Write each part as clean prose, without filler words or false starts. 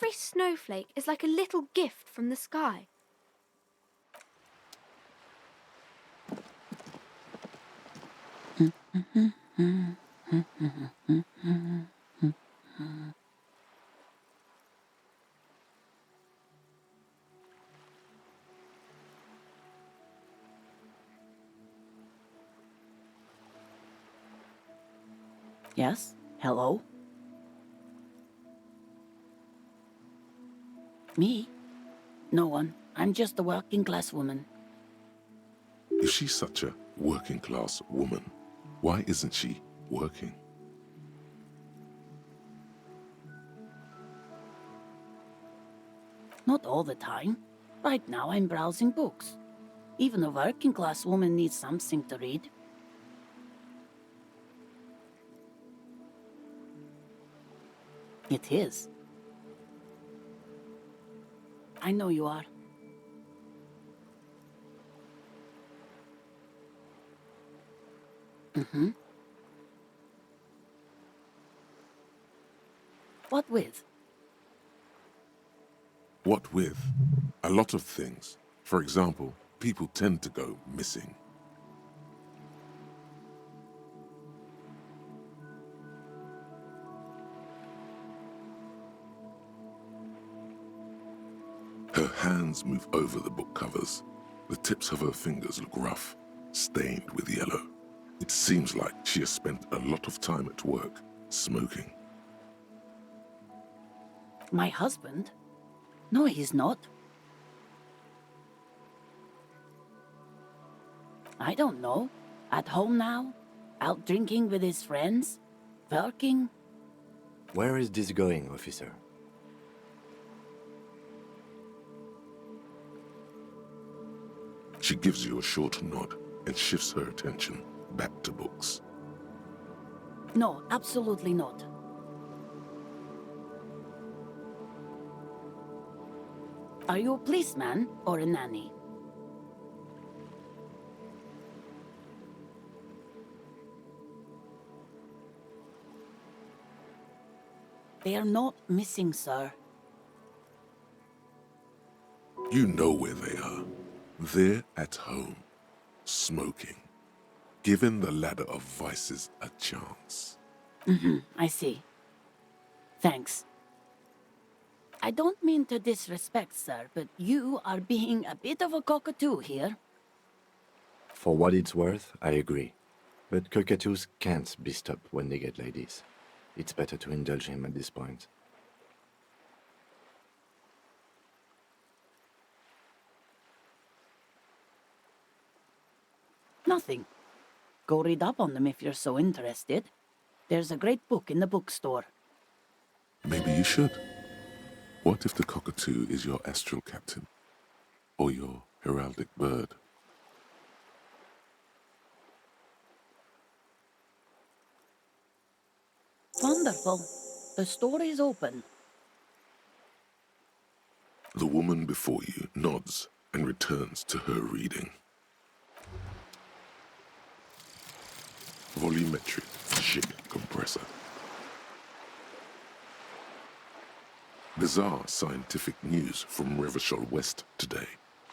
Every snowflake is like a little gift from the sky. Yes? Hello? Me? No one. I'm just a working class woman. If she's such a working class woman, why isn't she working? Not all the time. Right now I'm browsing books. Even a working class woman needs something to read. It is. I know you are. Mm-hmm. What with? What with? A lot of things. For example, people tend to go missing. Her hands move over the book covers. The tips of her fingers look rough, stained with yellow. It seems like she has spent a lot of time at work, smoking. My husband? No, he's not. I don't know. At home now? Out drinking with his friends? Working? Where is this going, officer? She gives you a short nod and shifts her attention back to books. No, absolutely not. Are you a policeman or a nanny? They are not missing, sir. You know where they are. They're at home, smoking, giving the ladder of vices a chance. I see. Thanks. I don't mean to disrespect, sir, but you are being a bit of a cockatoo here. For what it's worth, I agree. But cockatoos can't be stopped when they get ladies. It's better to indulge him at this point. Nothing. Go read up on them if you're so interested. There's a great book in the bookstore. Maybe you should. What if the cockatoo is your astral captain? Or your heraldic bird? Wonderful. The store is open. The woman before you nods and returns to her reading. Volumetric ship compressor. Bizarre scientific news from Revachol West today,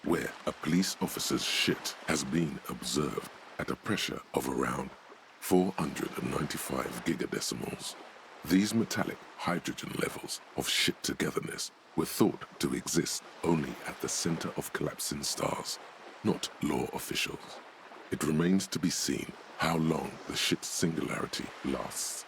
where a police officer's shit has been observed at a pressure of around 495 gigadecimals. These metallic hydrogen levels of shit togetherness were thought to exist only at the center of collapsing stars, not law officials. It remains to be seen how long the shit singularity lasts.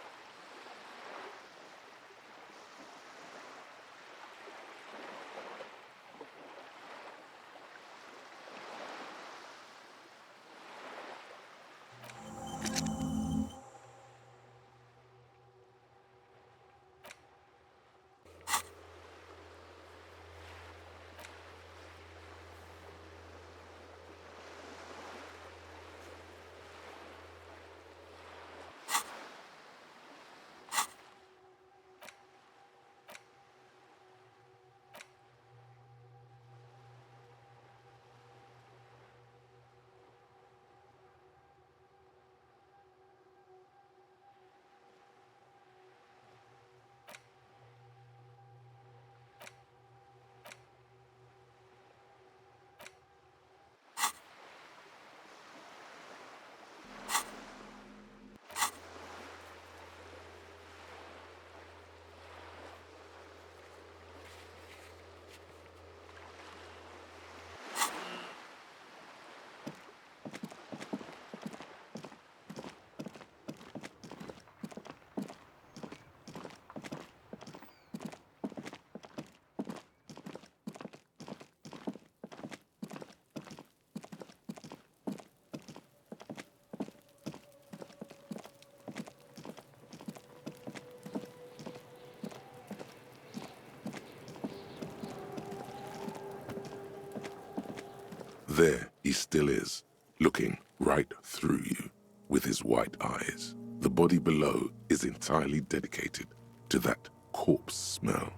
There he still is, looking right through you with his white eyes. The body below is entirely dedicated to that corpse smell.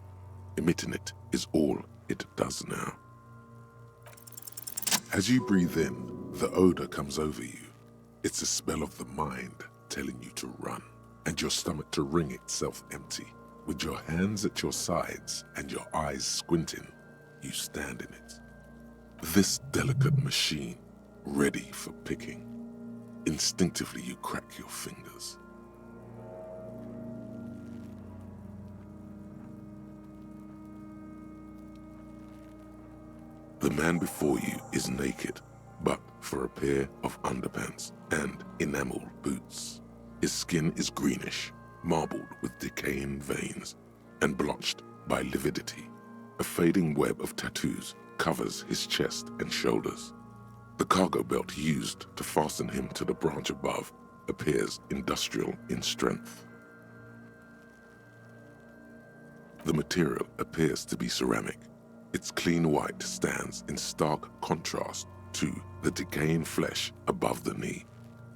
Emitting it is all it does now. As you breathe in, the odor comes over you. It's a smell of the mind telling you to run, and your stomach to wring itself empty. With your hands at your sides and your eyes squinting, you stand in it. This delicate machine, ready for picking. Instinctively you crack your fingers. The man before you is naked, but for a pair of underpants and enameled boots. His skin is greenish, marbled with decaying veins, and blotched by lividity. A fading web of tattoos covers his chest and shoulders. The cargo belt used to fasten him to the branch above appears industrial in strength. The material appears to be ceramic. Its clean white stands in stark contrast to the decaying flesh above the knee.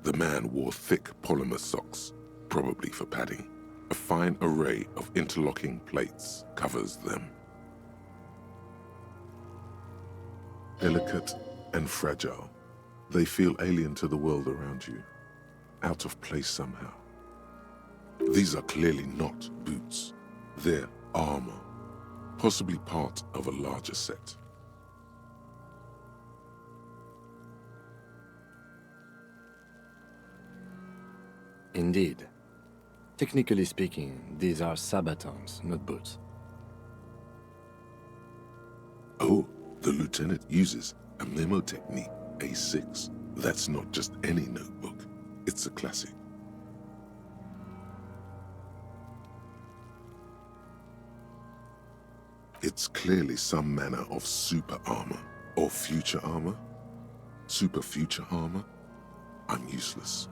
The man wore thick polymer socks, probably for padding. A fine array of interlocking plates covers them. Delicate and fragile, they feel alien to the world around you, out of place somehow. These are clearly not boots. They're armor, possibly part of a larger set. Indeed. Technically speaking, these are sabatons, not boots. Oh, the lieutenant uses a memo technique A6. That's not just any notebook. It's a classic. It's clearly some manner of super armor or future armor. Super future armor? I'm useless.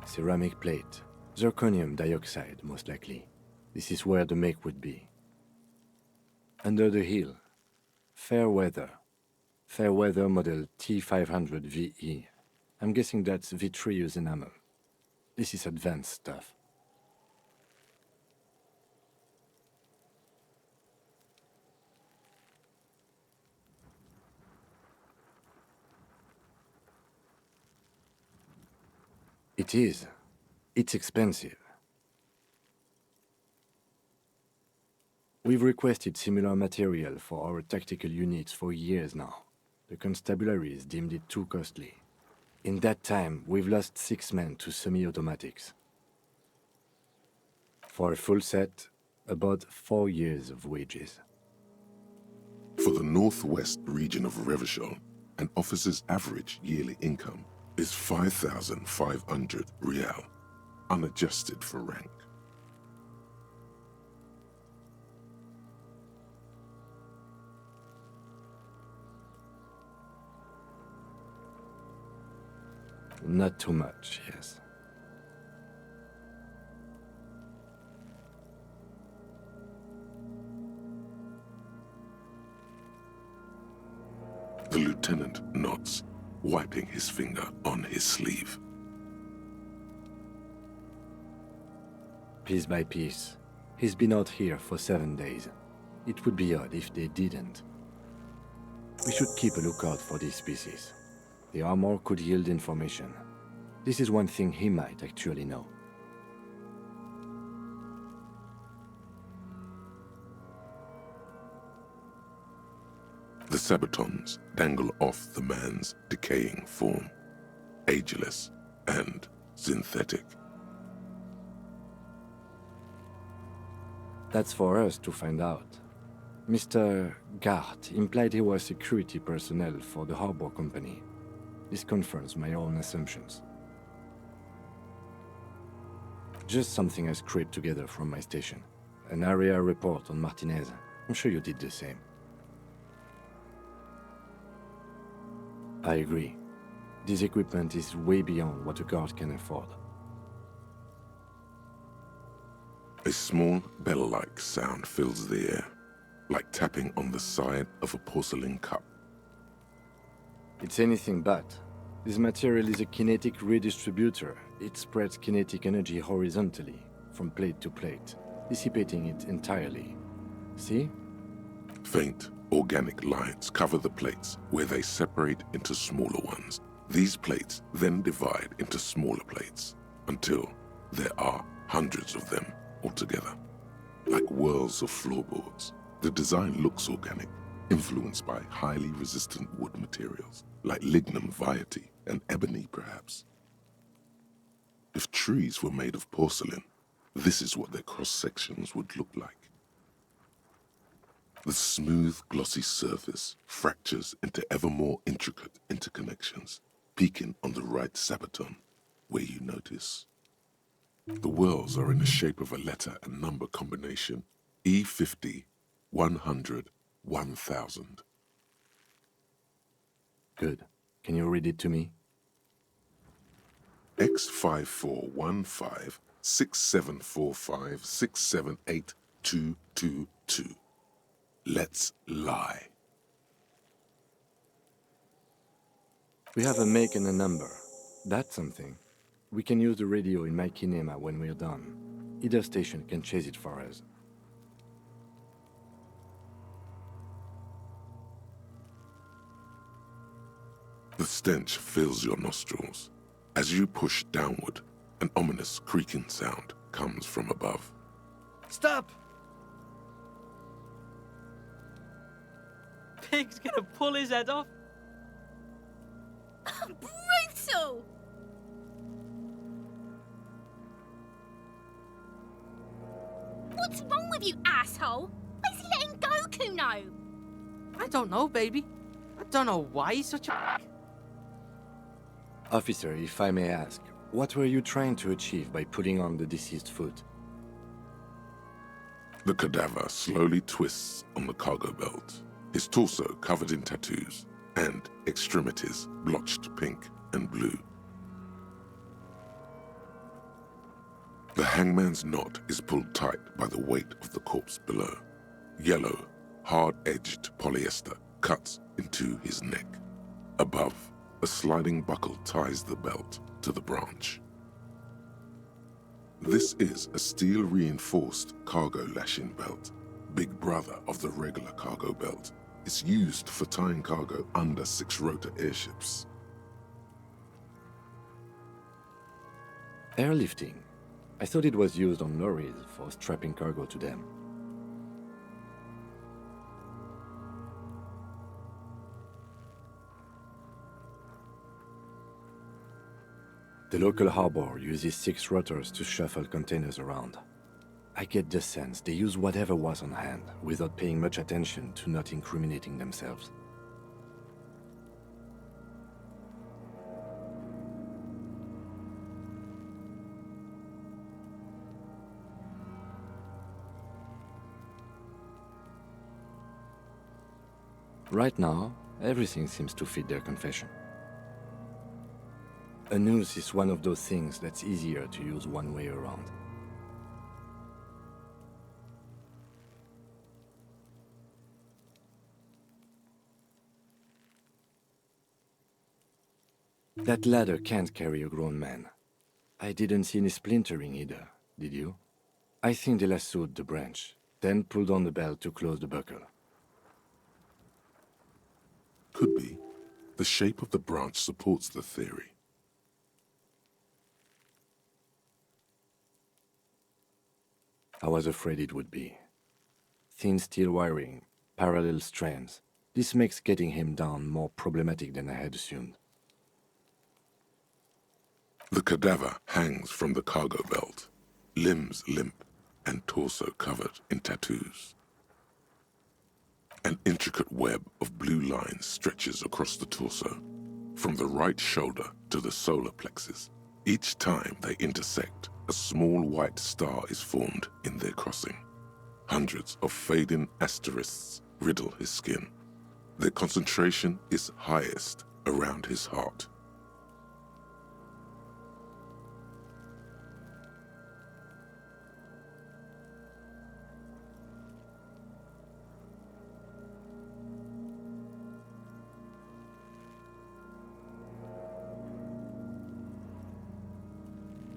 Ceramic plate. Zirconium dioxide, most likely. This is where the make would be. Under the hill. Fairweather. Fairweather model T500VE. I'm guessing that's vitreous enamel. This is advanced stuff. It is. It's expensive. We've requested similar material for our tactical units for years now. The constabularies deemed it too costly. In that time, we've lost 6 men to semi-automatics. For a full set, about 4 years of wages. For the northwest region of Revachol, an officer's average yearly income is 5,500 rial, unadjusted for rank. Not too much, yes. The lieutenant nods, wiping his finger on his sleeve. Piece by piece. He's been out here for 7 days. It would be odd if they didn't. We should keep a lookout for these species. The armor could yield information. This is one thing he might actually know. The sabatons dangle off the man's decaying form, ageless and synthetic. That's for us to find out. Mr. Gart implied he was security personnel for the harbor company. This confirms my own assumptions. Just something I scraped together from my station. An area report on Martinez. I'm sure you did the same. I agree. This equipment is way beyond what a guard can afford. A small bell-like sound fills the air, like tapping on the side of a porcelain cup. It's anything but. This material is a kinetic redistributor. It spreads kinetic energy horizontally, from plate to plate, dissipating it entirely. See? Faint, organic lines cover the plates where they separate into smaller ones. These plates then divide into smaller plates until there are hundreds of them altogether. Like whirls of floorboards, the design looks organic, influenced by highly resistant wood materials, like lignum vitae and ebony perhaps. If trees were made of porcelain, this is what their cross-sections would look like. The smooth, glossy surface fractures into ever more intricate interconnections, peaking on the right sabaton, where you notice. The whirls are in the shape of a letter and number combination, E50, 100, 1000. Good. Can you read it to me? X5415 6745 678222. Let's lie. We have a make and a number. That's something. We can use the radio in my kinema when we're done. Either station can chase it for us. The stench fills your nostrils. As you push downward, an ominous creaking sound comes from above. Stop! Pig's gonna pull his head off. Brutal! What's wrong with you, asshole? Why's he letting Goku know? I don't know, baby. I don't know why he's such a... Officer, if I may ask, what were you trying to achieve by putting on the deceased foot? The cadaver slowly twists on the cargo belt, his torso covered in tattoos and extremities blotched pink and blue. The hangman's knot is pulled tight by the weight of the corpse below. Yellow, hard-edged polyester cuts into his neck. Above, a sliding buckle ties the belt to the branch. This is a steel-reinforced cargo lashing belt, big brother of the regular cargo belt. It's used for tying cargo under six-rotor airships. Airlifting. I thought it was used on lorries for strapping cargo to them. The local harbor uses 6 rotors to shuffle containers around. I get the sense they use whatever was on hand without paying much attention to not incriminating themselves. Right now, everything seems to fit their confession. A noose is one of those things that's easier to use one way around. That ladder can't carry a grown man. I didn't see any splintering either, did you? I think they lassoed the branch, then pulled on the belt to close the buckle. Could be. The shape of the branch supports the theory. I was afraid it would be. Thin steel wiring, parallel strands. This makes getting him down more problematic than I had assumed. The cadaver hangs from the cargo belt, limbs limp and torso covered in tattoos. An intricate web of blue lines stretches across the torso, from the right shoulder to the solar plexus. Each time they intersect, a small white star is formed in their crossing. Hundreds of fading asterisks riddle his skin. Their concentration is highest around his heart.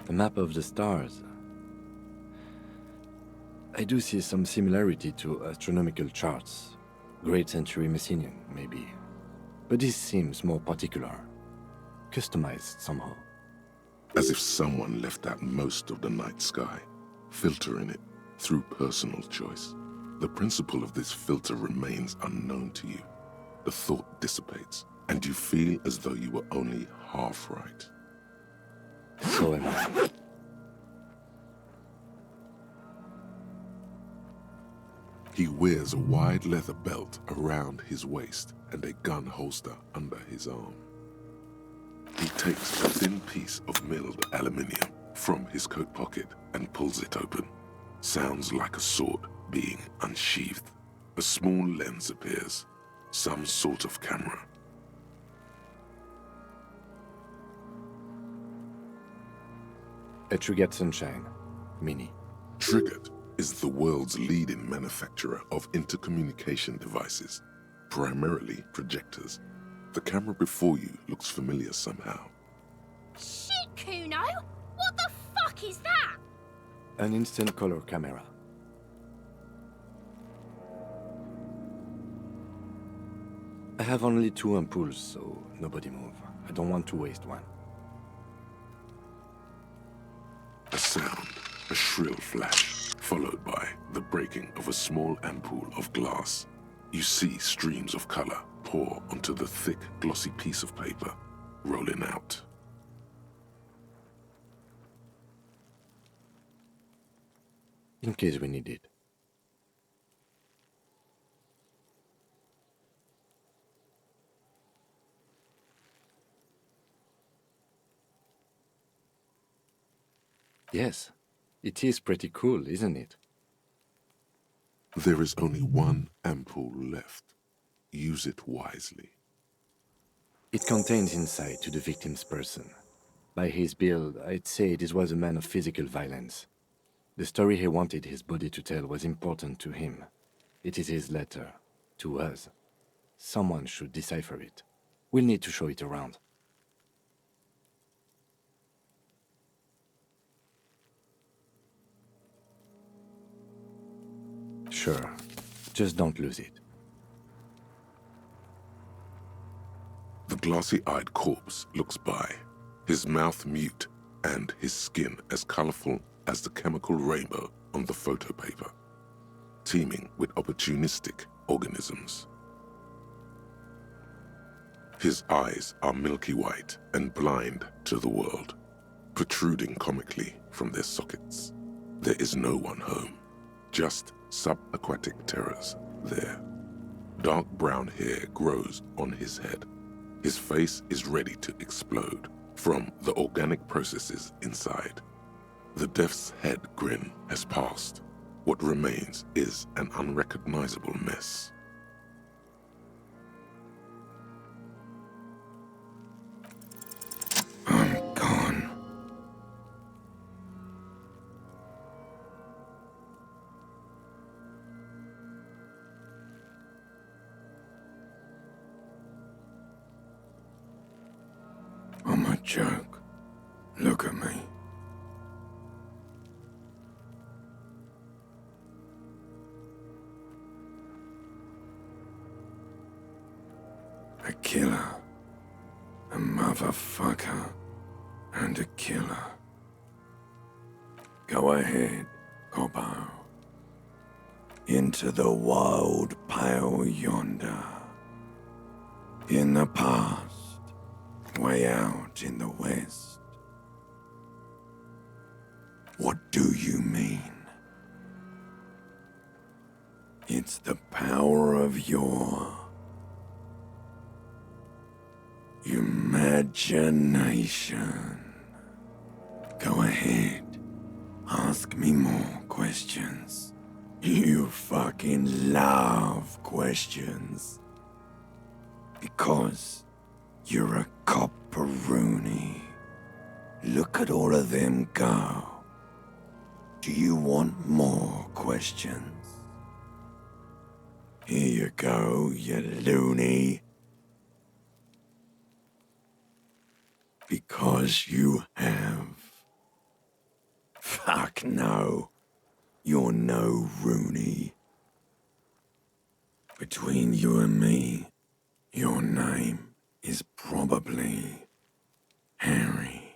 A map of the stars. I do see some similarity to astronomical charts. Great Century Messinian, maybe. But this seems more particular. Customized somehow. As if someone left out most of the night sky, filtering it through personal choice. The principle of this filter remains unknown to you. The thought dissipates, and you feel as though you were only half right. So am I. He wears a wide leather belt around his waist and a gun holster under his arm. He takes a thin piece of milled aluminium from his coat pocket and pulls it open. Sounds like a sword being unsheathed. A small lens appears, some sort of camera. A Trigger Sunshine. Mini. Triggered is the world's leading manufacturer of intercommunication devices, primarily projectors. The camera before you looks familiar somehow. Shit, Kuno! What the fuck is that? An instant color camera. I have only 2 ampoules, so nobody move. I don't want to waste one. A sound, a shrill flash, followed by the breaking of a small ampoule of glass. You see streams of color pour onto the thick, glossy piece of paper, rolling out. In case we need it. Yes, it is pretty cool, isn't it? There is only one ampoule left. Use it wisely. It contains insight to the victim's person. By his build, I'd say this was a man of physical violence. The story he wanted his body to tell was important to him. It is his letter, to us. Someone should decipher it. We'll need to show it around. Sure, just don't lose it. The glossy-eyed corpse looks by, his mouth mute and his skin as colorful as the chemical rainbow on the photo paper, teeming with opportunistic organisms. His eyes are milky white and blind to the world, protruding comically from their sockets. There is no one home, just subaquatic terrors there. Dark brown hair grows on his head. His face is ready to explode from the organic processes inside. The death's head grin has passed. What remains is an unrecognizable mess. I'm gone. I'm a joke. Look at me. A killer. A motherfucker. And a killer. Go ahead, Cobbo. Into the wild pale yonder. In the past. Way out in the west. What do you mean? It's the power of your imagination. Go ahead. Ask me more questions. You fucking love questions. Because you're a copperoonie. Look at all of them go. Do you want more questions? Here you go, you loony. Because you have. Heck no. You're no Rooney. Between you and me, your name is probably Harry.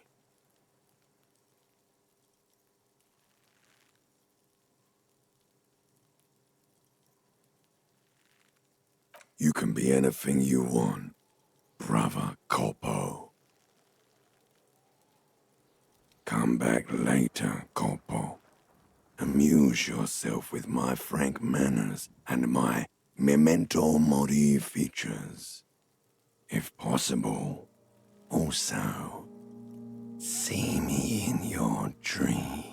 You can be anything you want, brother Corpo. Come back later, Corpo. Amuse yourself with my frank manners and my memento mori features. If possible, also, see me in your dreams.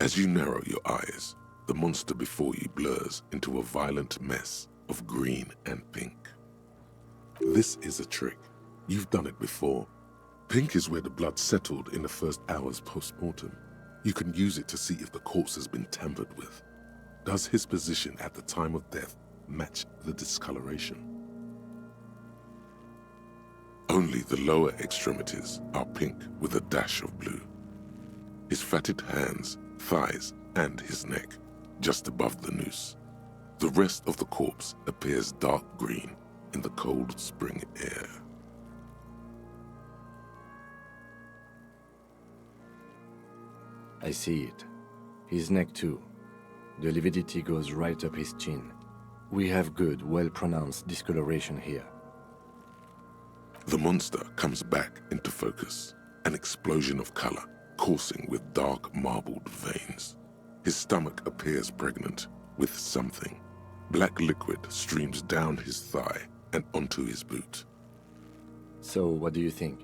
As you narrow your eyes, the monster before you blurs into a violent mess of green and pink. This is a trick. You've done it before. Pink is where the blood settled in the first hours post-mortem. You can use it to see if the corpse has been tampered with. Does his position at the time of death match the discoloration? Only the lower extremities are pink with a dash of blue. His fatted hands, thighs, and his neck, just above the noose. The rest of the corpse appears dark green in the cold spring air. I see it. His neck too. The lividity goes right up his chin. We have good, well-pronounced discoloration here. The monster comes back into focus, an explosion of color, coursing with dark marbled veins. His stomach appears pregnant with something. Black liquid streams down his thigh and onto his boot. So, what do you think?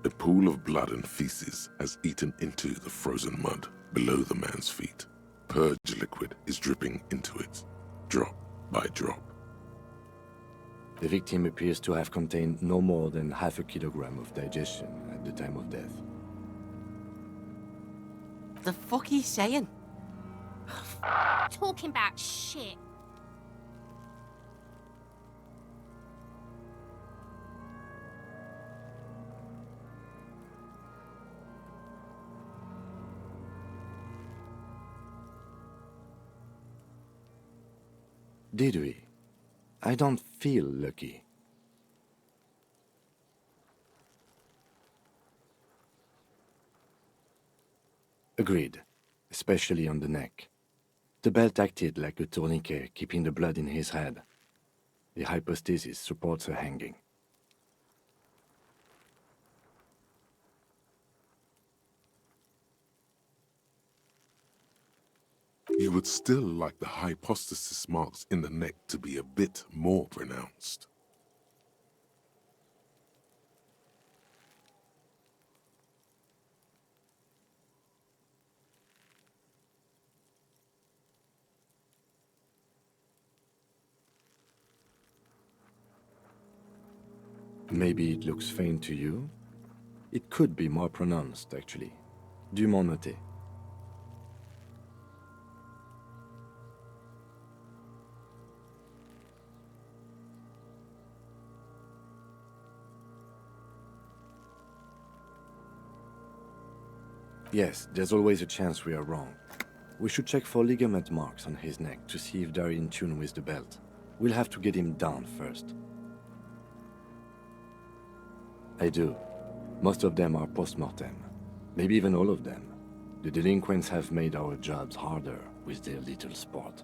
A pool of blood and feces has eaten into the frozen mud below the man's feet. Purge liquid is dripping into it, drop by drop. The victim appears to have contained no more than half a kilogram of digestion at the time of death. The fuck he's saying? Talking about shit. Did we? I don't feel lucky. Agreed, especially on the neck. The belt acted like a tourniquet, keeping the blood in his head. The hypostasis supports a hanging. You would still like the hypostasis marks in the neck to be a bit more pronounced. Maybe it looks faint to you? It could be more pronounced, actually. Dûment noté. Yes, there's always a chance we are wrong. We should check for ligament marks on his neck to see if they're in tune with the belt. We'll have to get him down first. I do. Most of them are post-mortem. Maybe even all of them. The delinquents have made our jobs harder with their little sport.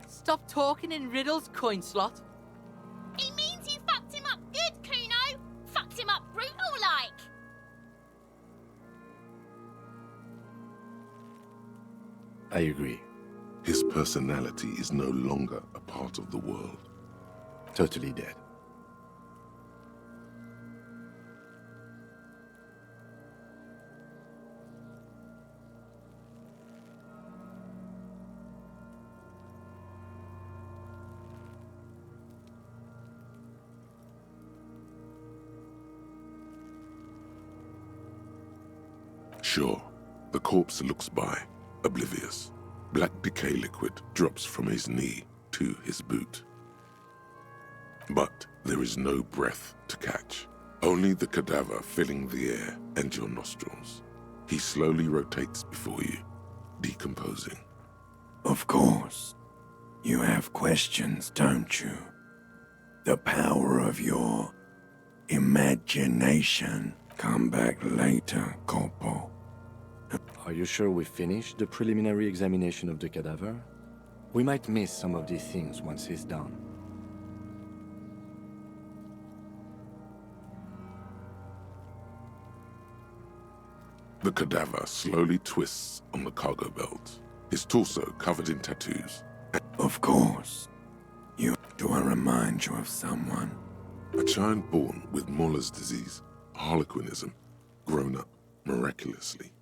Stop talking in riddles, coin slot. He means you fucked him up good, Kuno. Fucked him up brutal like. I agree. His personality is no longer a part of the world. Totally dead. Sure, the corpse looks by, oblivious. Black decay liquid drops from his knee to his boot. But there is no breath to catch, only the cadaver filling the air and your nostrils. He slowly rotates before you, decomposing. Of course. You have questions, don't you? The power of your imagination. Come back later, Corpo. Are you sure we finished the preliminary examination of the cadaver? We might miss some of these things once he's done. The cadaver slowly twists on the cargo belt, his torso covered in tattoos. Of course. Do I remind you of someone? A child born with Muller's disease, harlequinism, grown up miraculously.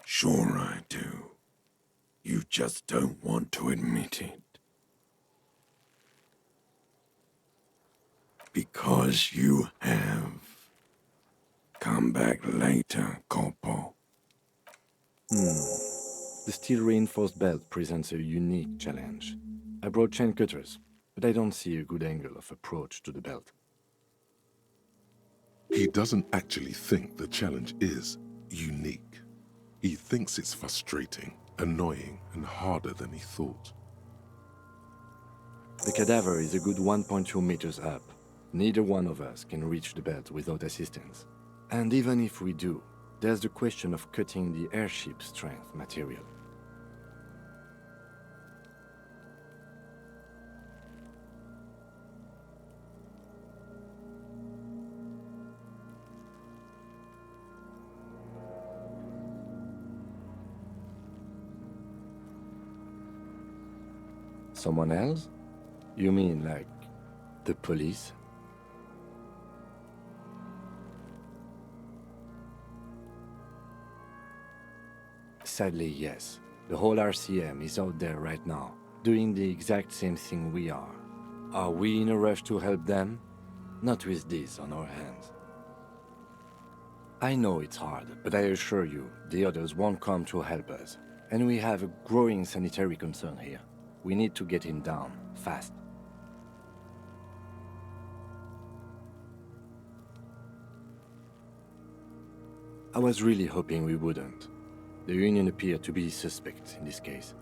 Sure I do. You just don't want to admit it. Because you have. Come back later, Corpo. The steel-reinforced belt presents a unique challenge. I brought chain cutters, but I don't see a good angle of approach to the belt. He doesn't actually think the challenge is unique. He thinks it's frustrating, annoying, and harder than he thought. The cadaver is a good 1.2 meters up. Neither one of us can reach the belt without assistance. And even if we do, there's the question of cutting the airship strength material. Someone else? You mean like the police? Sadly, yes. The whole RCM is out there right now, doing the exact same thing we are. Are we in a rush to help them? Not with this on our hands. I know it's hard, but I assure you, the others won't come to help us. And we have a growing sanitary concern here. We need to get him down, fast. I was really hoping we wouldn't. The Union appeared to be suspect in this case.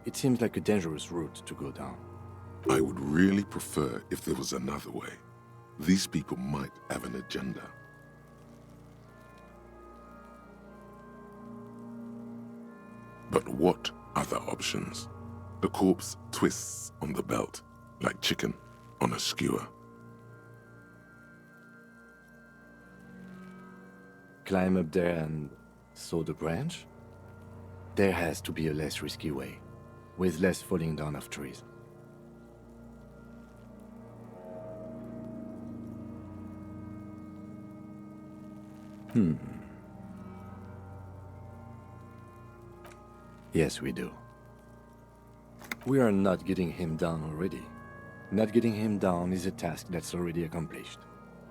It seems like a dangerous route to go down. I would really prefer if there was another way. These people might have an agenda. But what other options? The corpse twists on the belt, like chicken on a skewer. Climb up there and saw the branch? There has to be a less risky way, with less falling down of trees. Yes, we do. We are not getting him down already. Not getting him down is a task that's already accomplished.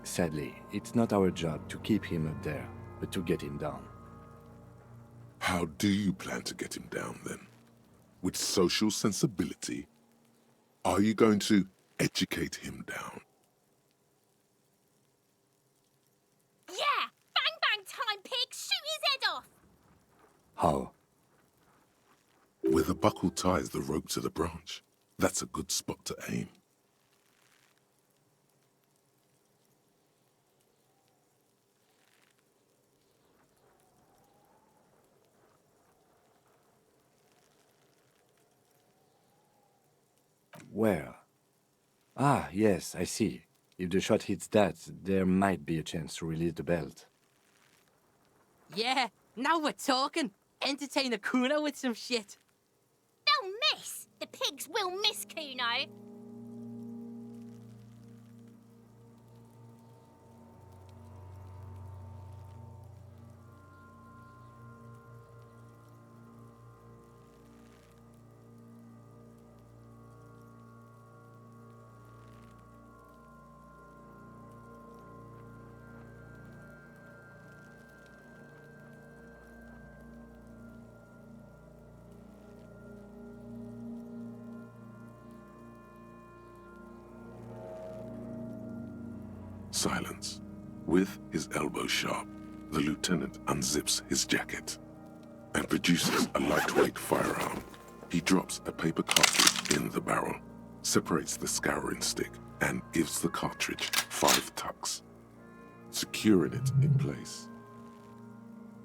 Sadly, it's not our job to keep him up there, but to get him down. How do you plan to get him down, then? With social sensibility? Are you going to educate him down? Yeah! Bang bang time, pig! Shoot his head off! How? Where the buckle ties the rope to the branch. That's a good spot to aim. Where? Ah, yes, I see. If the shot hits that, there might be a chance to release the belt. Yeah, now we're talking. Entertain a Kuno with some shit. They'll miss! The pigs will miss Kuno! silence. With his elbow sharp, the lieutenant unzips his jacket and produces a lightweight firearm. He drops a paper cartridge in the barrel, separates the scouring stick, and gives the cartridge 5 tucks, securing it in place.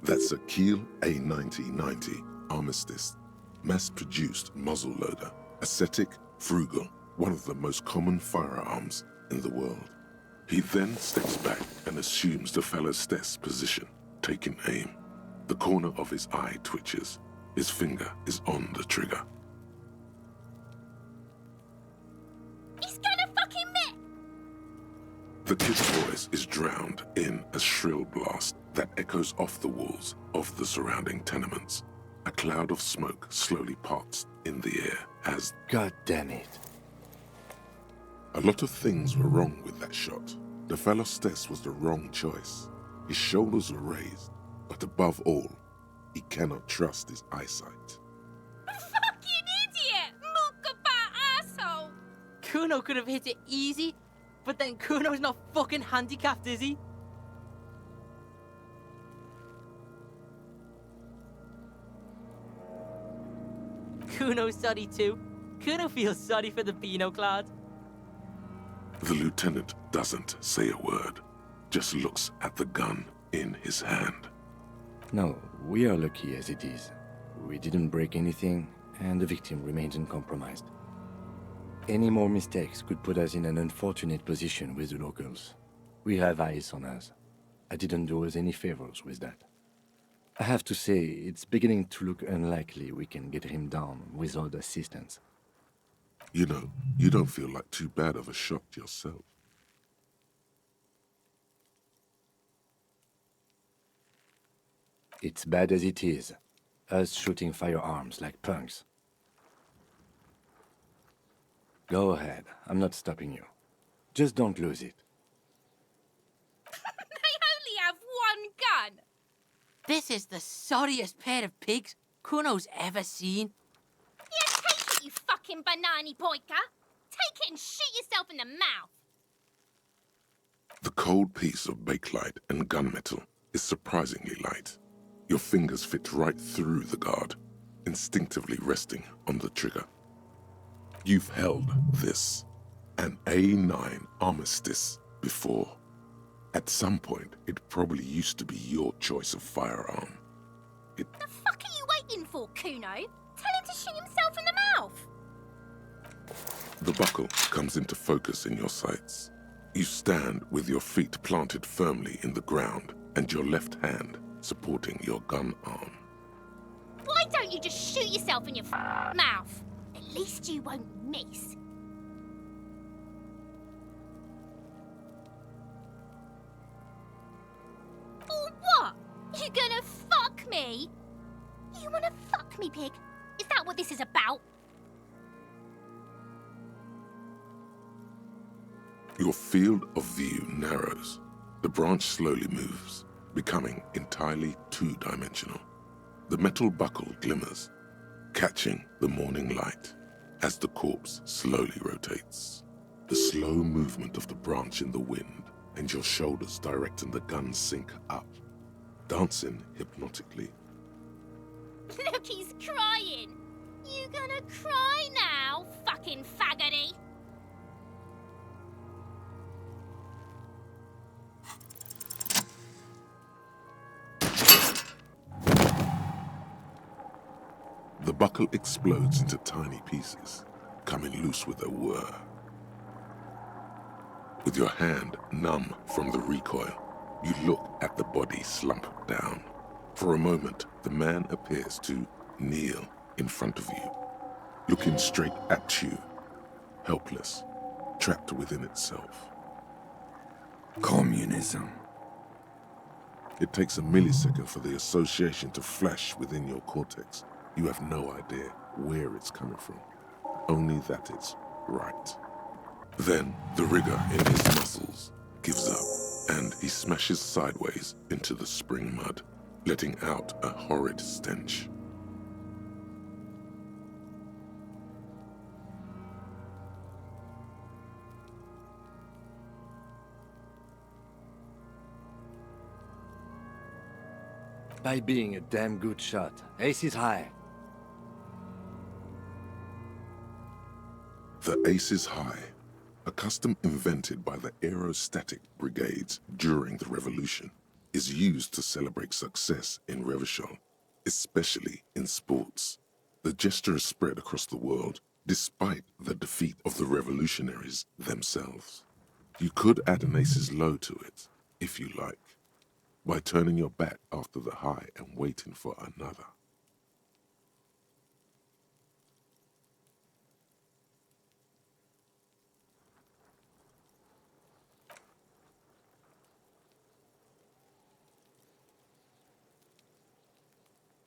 That's a Kiel A9090 Armistice, mass-produced muzzleloader, ascetic, frugal, one of the most common firearms in the world. He then steps back and assumes the fellow's Stess position, taking aim. The corner of his eye twitches. His finger is on the trigger. He's gonna fucking miss! The kid's voice is drowned in a shrill blast that echoes off the walls of the surrounding tenements. A cloud of smoke slowly parts in the air as God damn it. a lot of things were wrong with that shot. The fellow Stess was the wrong choice. His shoulders were raised, but above all, he cannot trust his eyesight. Fucking idiot! Muckaba asshole! Kuno could have hit it easy, but then Kuno's not fucking handicapped, is he? Kuno's sorry too. Kuno feels sorry for the Beano Cloud. The lieutenant doesn't say a word, just looks at the gun in his hand. No, we are lucky as it is. We didn't break anything, and the victim remains uncompromised. Any more mistakes could put us in an unfortunate position with the locals. We have eyes on us. I didn't do us any favors with that. I have to say, it's beginning to look unlikely we can get him down without assistance. You know, you don't feel like too bad of a shot yourself. It's bad as it is. Us shooting firearms like punks. Go ahead, I'm not stopping you. Just don't lose it. They only have one gun! This is the sorriest pair of pigs Kuno's ever seen. Yeah, take it, you fucking banani poika! Take it and shoot yourself in the mouth! The cold piece of bakelite and gunmetal is surprisingly light. Your fingers fit right through the guard, instinctively resting on the trigger. You've held this, an A9 Armistice, before. At some point, it probably used to be your choice of firearm. The fuck are you waiting for, Kuno? Tell him to shoot himself in the mouth! The buckle comes into focus in your sights. You stand with your feet planted firmly in the ground and your left hand supporting your gun arm. Why don't you just shoot yourself in your mouth? At least you won't miss. Or what? You gonna fuck me? You wanna fuck me, pig? Is that what this is about? Your field of view narrows. The branch slowly moves, becoming entirely two-dimensional. The metal buckle glimmers, catching the morning light as the corpse slowly rotates. The slow movement of the branch in the wind and your shoulders directing the gun sync up, dancing hypnotically. Look, he's crying. You gonna cry now, fucking faggoty? The buckle explodes into tiny pieces, coming loose with a whir. With your hand numb from the recoil, you look at the body slump down. For a moment, the man appears to kneel in front of you, looking straight at you, helpless, trapped within itself. Communism. It takes a millisecond for the association to flash within your cortex. You have no idea where it's coming from, only that it's right. Then the rigor in his muscles gives up, and he smashes sideways into the spring mud, letting out a horrid stench. By being a damn good shot. Ace is high. The Ace is High, a custom invented by the Aerostatic Brigades during the Revolution, is used to celebrate success in Revachol, especially in sports. The gesture is spread across the world despite the defeat of the revolutionaries themselves. You could add an Ace's Low to it, if you like, by turning your back after the high and waiting for another.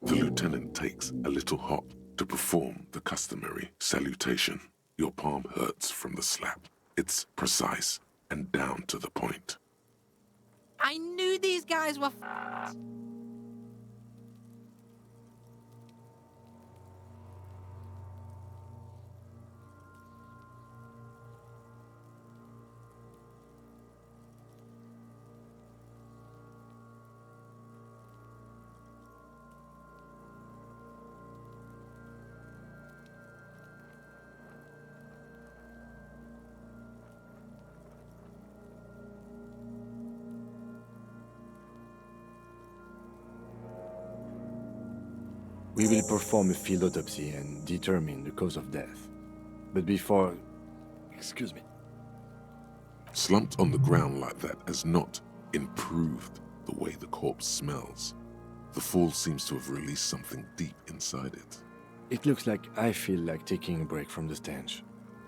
The lieutenant takes a little hop to perform the customary salutation. Your palm hurts from the slap. It's precise and down to the point. I knew these guys were f***ed. We will perform a field autopsy and determine the cause of death. But before... Excuse me. Slumped on the ground like that has not improved the way the corpse smells. The fall seems to have released something deep inside it. It looks like I feel like taking a break from the stench.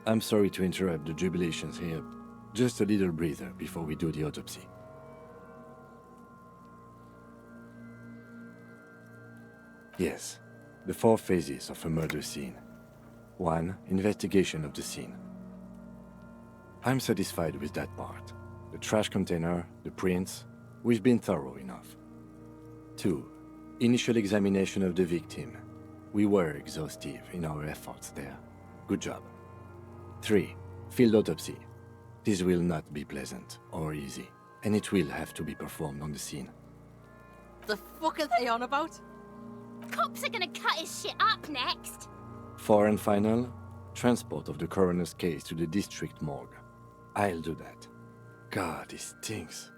I'm sorry to interrupt the jubilations here. Just a little breather before we do the autopsy. Yes, the 4 phases of a murder scene. 1. Investigation of the scene. I'm satisfied with that part. The trash container, the prints, we've been thorough enough. 2. Initial examination of the victim. We were exhaustive in our efforts there. Good job. 3. Field autopsy. This will not be pleasant or easy, and it will have to be performed on the scene. The fuck are they on about? Cops are gonna cut his shit up next. 4 and final, transport of the coroner's case to the district morgue. I'll do that. God, this stinks.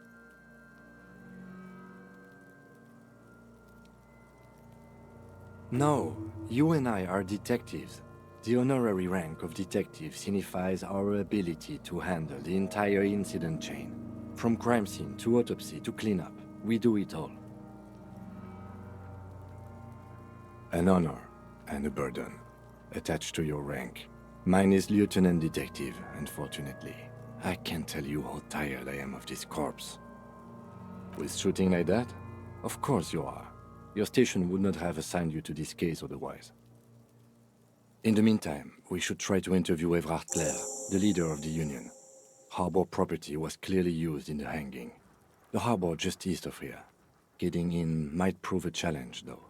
No, you and I are detectives. The honorary rank of detective signifies our ability to handle the entire incident chain. From crime scene to autopsy to cleanup, we do it all. An honor and a burden attached to your rank. Mine is Lieutenant Detective, unfortunately. I can't tell you how tired I am of this corpse. With shooting like that? Of course you are. Your station would not have assigned you to this case otherwise. In the meantime, we should try to interview Evrard Clare, the leader of the Union. Harbor property was clearly used in the hanging. The harbor just east of here. Getting in might prove a challenge, though.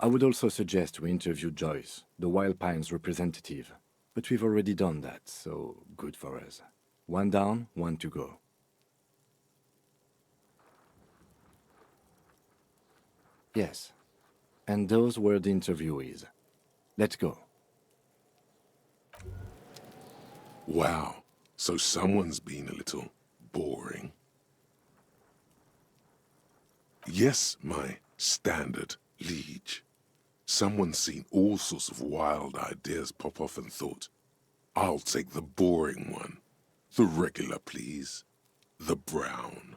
I would also suggest we interview Joyce, the Wild Pines representative. But we've already done that, so good for us. 1 down, 1 to go. Yes. And those were the interviewees. Let's go. Wow, so someone's been a little boring. Yes, my standard liege. Someone's seen all sorts of wild ideas pop off and thought, I'll take the boring one. The regular, please. The brown.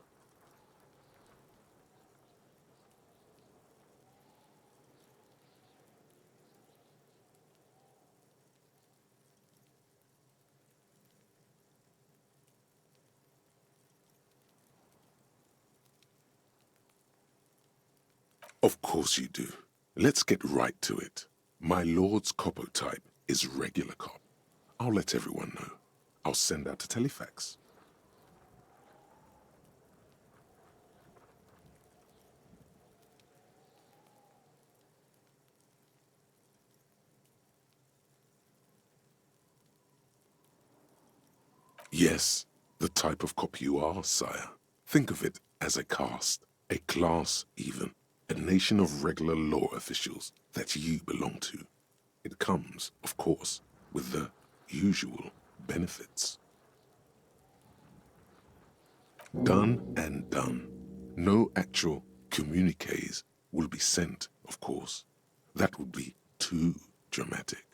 Of course you do. Let's get right to it. My lord's copotype is regular cop. I'll let everyone know. I'll send out a telefax. Yes, the type of cop you are, sire. Think of it as a caste, a class even, a nation of regular law officials that you belong to. It comes, of course, with the usual benefits. Done and done. No actual communiques will be sent, of course. That would be too dramatic.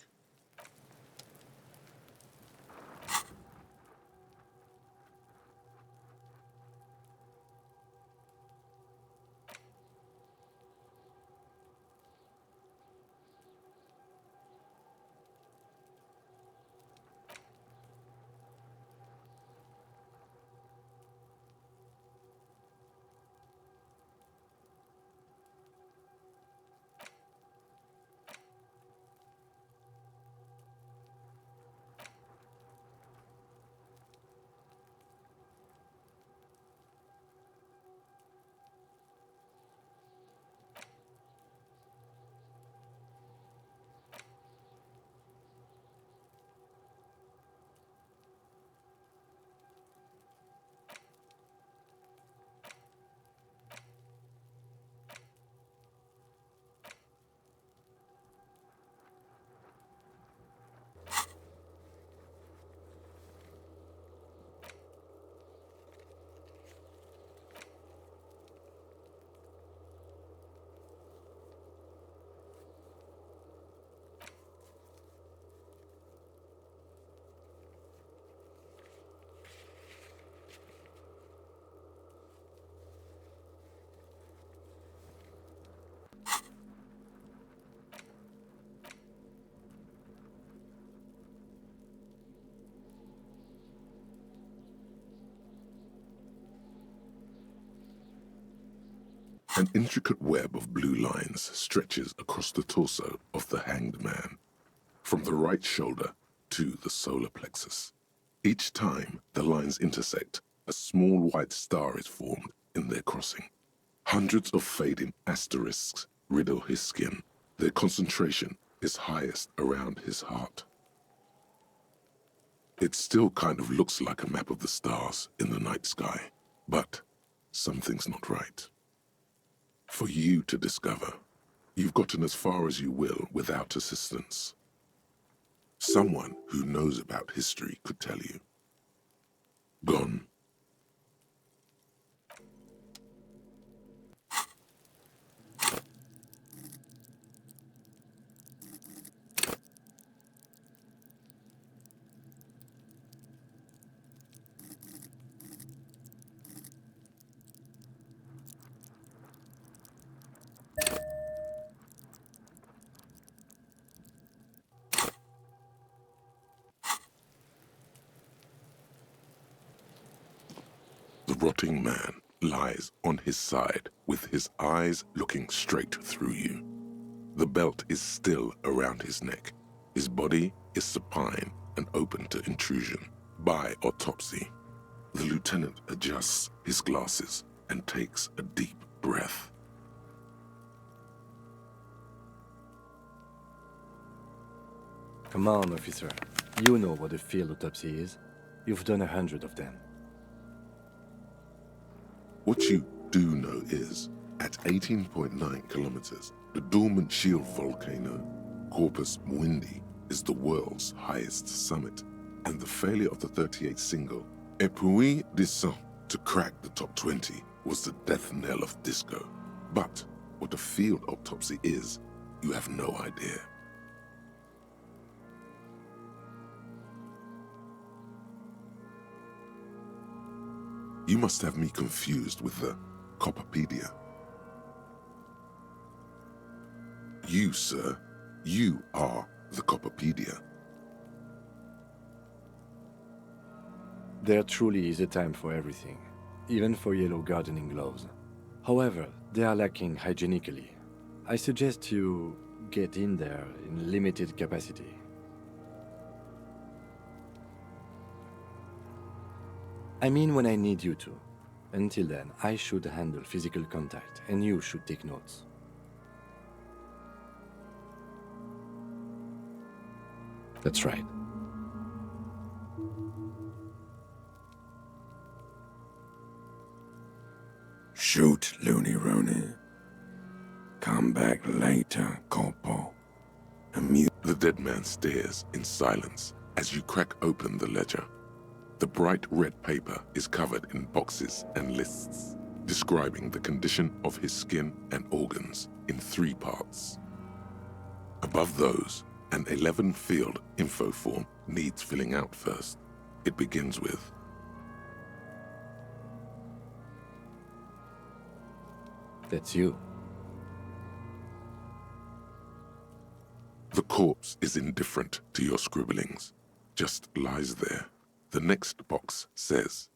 An intricate web of blue lines stretches across the torso of the hanged man, from the right shoulder to the solar plexus. Each time the lines intersect, a small white star is formed in their crossing. Hundreds of fading asterisks riddle his skin. Their concentration is highest around his heart. It still kind of looks like a map of the stars in the night sky, but something's not right. For you to discover, you've gotten as far as you will without assistance. Someone who knows about history could tell you. Gone. The rotting man lies on his side with his eyes looking straight through you. The belt is still around his neck. His body is supine and open to intrusion. By autopsy, the lieutenant adjusts his glasses and takes a deep breath. Come on, officer. You know what a field autopsy is. You've done 100 of them. What you do know is, at 18.9 kilometers, the dormant shield volcano, Corpus Muindi, is the world's highest summit, and the failure of the 38 single, Et puis descend, to crack the top 20 was the death knell of disco. But what a field autopsy is, you have no idea. You must have me confused with the Copperpedia. You, sir, you are the Copperpedia. There truly is a time for everything, even for yellow gardening gloves. However, they are lacking hygienically. I suggest you get in there in limited capacity. I mean when I need you to. Until then, I should handle physical contact, and you should take notes. That's right. Shoot, Looney Rooney. Come back later, Corpo. The dead man stares in silence as you crack open the ledger. The bright red paper is covered in boxes and lists, describing the condition of his skin and organs in 3 parts. Above those, an 11-field info form needs filling out first. It begins with, That's you. the corpse is indifferent to your scribblings, just lies there. The next box says,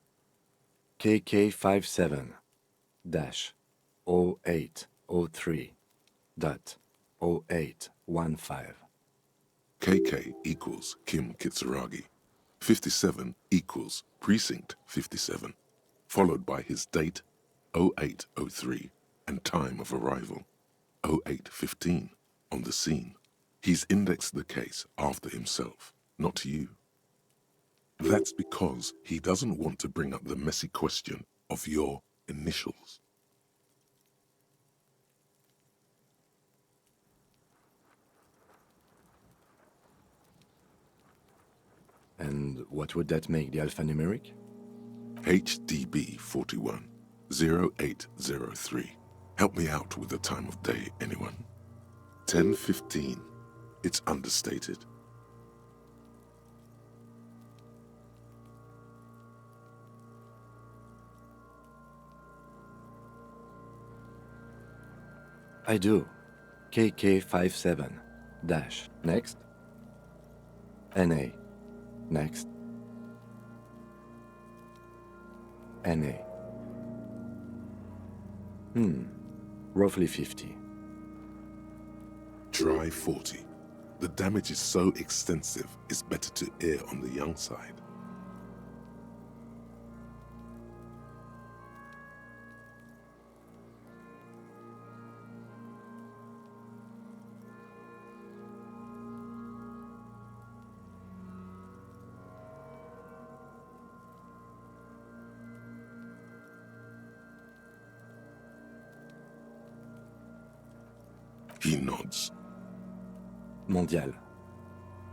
KK57-0803.0815. KK equals Kim Kitsuragi. 57 equals Precinct 57, followed by his date, 0803, and time of arrival, 0815, on the scene. He's indexed the case after himself, not you. That's because he doesn't want to bring up the messy question of your initials. And what would that make the alphanumeric? HDB 41 0803. Help me out with the time of day, anyone? 10:15. It's understated. I do. KK57 dash. Next. NA. Next. NA. Roughly 50. Try 40. The damage is so extensive, it's better to err on the young side. He nods. Mondial.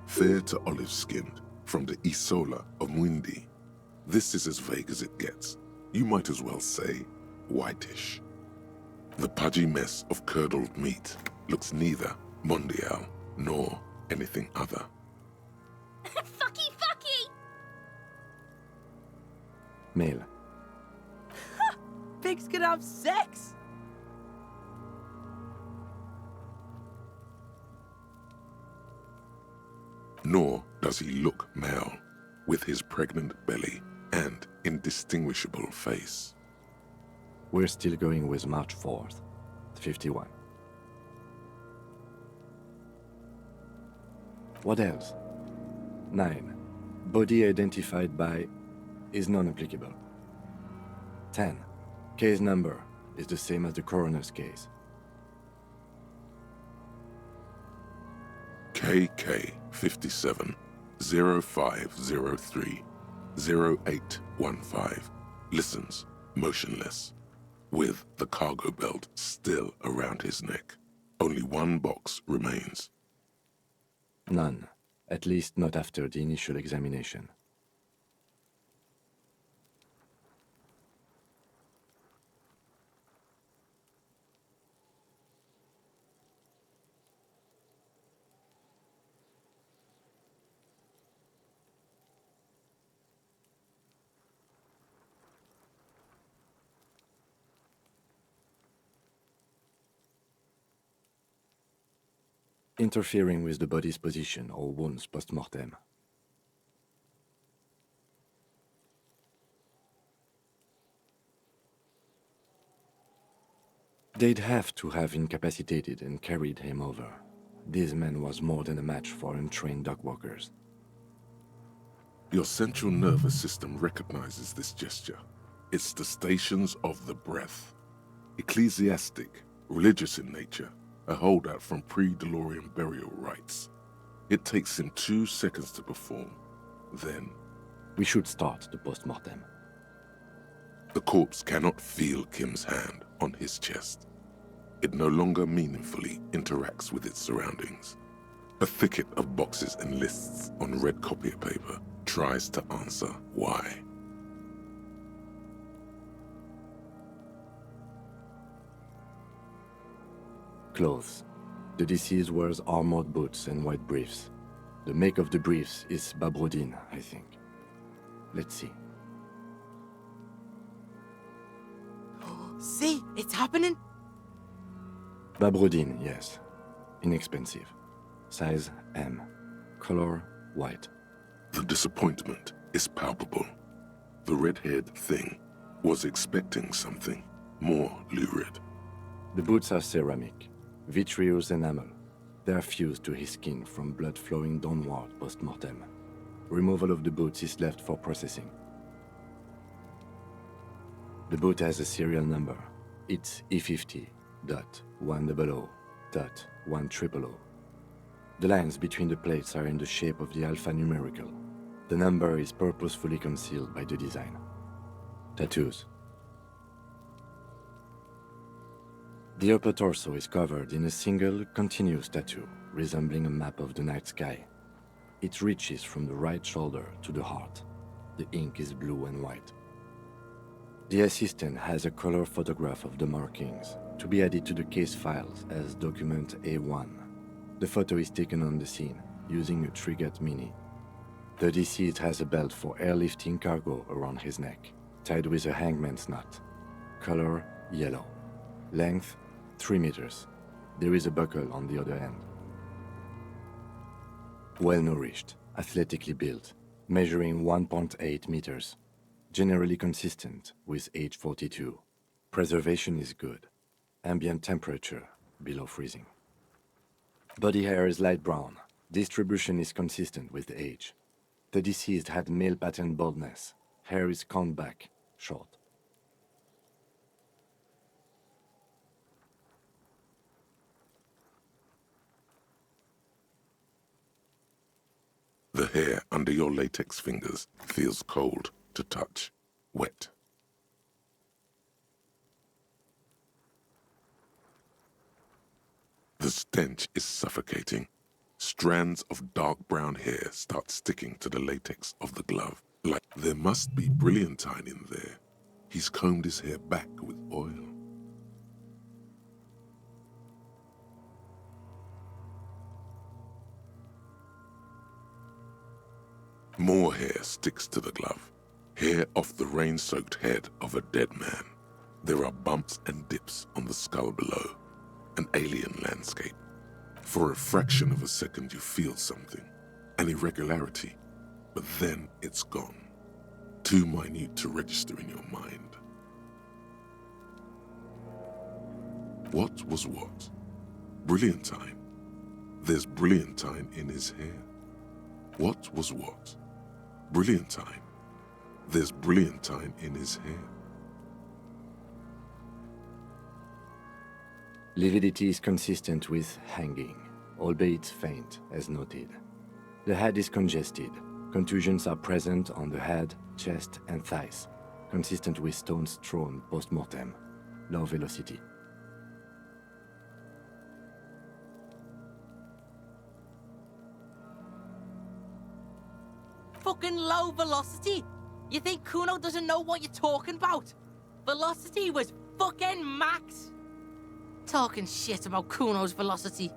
Fair to olive-skinned, from the Isola of Mwindi. This is as vague as it gets. You might as well say whitish. The pudgy mess of curdled meat looks neither mondial nor anything other. Fucky, fucky! Male. Pigs can have sex! Nor does he look male, with his pregnant belly and indistinguishable face. We're still going with March 4th, 51. What else? 9. Body identified by is non-applicable. 10. Case number is the same as the coroner's case. KK 57 0503 0815 listens motionless, with the cargo belt still around his neck. Only one box remains. None, at least not after the initial examination. Interfering with the body's position or wounds post-mortem. They'd have to have incapacitated and carried him over. This man was more than a match for untrained dog walkers. Your central nervous system recognizes this gesture. It's the stations of the breath. Ecclesiastic, religious in nature, a holdout from pre-DeLorean burial rites. It takes him 2 seconds to perform. Then, We should start the post-mortem. The corpse cannot feel Kim's hand on his chest. It no longer meaningfully interacts with its surroundings. A thicket of boxes and lists on red copier paper tries to answer why. Clothes. The deceased wears armored boots and white briefs. The make of the briefs is Babrodin, I think. Let's see. See, it's happening. Babrodin, yes. Inexpensive. Size M. Color white. The disappointment is palpable. The red-haired thing was expecting something more lurid. The boots are ceramic, vitreous enamel. They are fused to his skin from blood flowing downward post-mortem. Removal of the boots is left for processing. The boot has a serial number. It's E50.100.100. The lines between the plates are in the shape of the alphanumerical. The number is purposefully concealed by the design. Tattoos. The upper torso is covered in a single, continuous tattoo, resembling a map of the night sky. It reaches from the right shoulder to the heart. The ink is blue and white. The assistant has a color photograph of the markings, to be added to the case files as document A1. The photo is taken on the scene, using a Trigat Mini. The deceased has a belt for airlifting cargo around his neck, tied with a hangman's knot. Color yellow. Length 3 meters. There is a buckle on the other end. Well-nourished, athletically built, measuring 1.8 meters. Generally consistent with age 42. Preservation is good. Ambient temperature below freezing. Body hair is light brown. Distribution is consistent with age. The deceased had male pattern baldness. Hair is combed back, short. The hair under your latex fingers feels cold to touch, wet. The stench is suffocating. Strands of dark brown hair start sticking to the latex of the glove. Like there must be brilliantine in there. He's combed his hair back with oil. More hair sticks to the glove. Hair off the rain-soaked head of a dead man. There are bumps and dips on the skull below. An alien landscape. For a fraction of a second you feel something. An irregularity. But then it's gone. Too minute to register in your mind. What was what? Brilliantine. There's brilliantine in his hair. What was what? Brilliantine. There's brilliantine in his hair. Lividity is consistent with hanging, albeit faint, as noted. The head is congested. Contusions are present on the head, chest, and thighs, consistent with stones thrown post-mortem. Low velocity. Fucking low velocity. You think Kuno doesn't know what you're talking about? Velocity was fucking max. Talking shit about Kuno's velocity.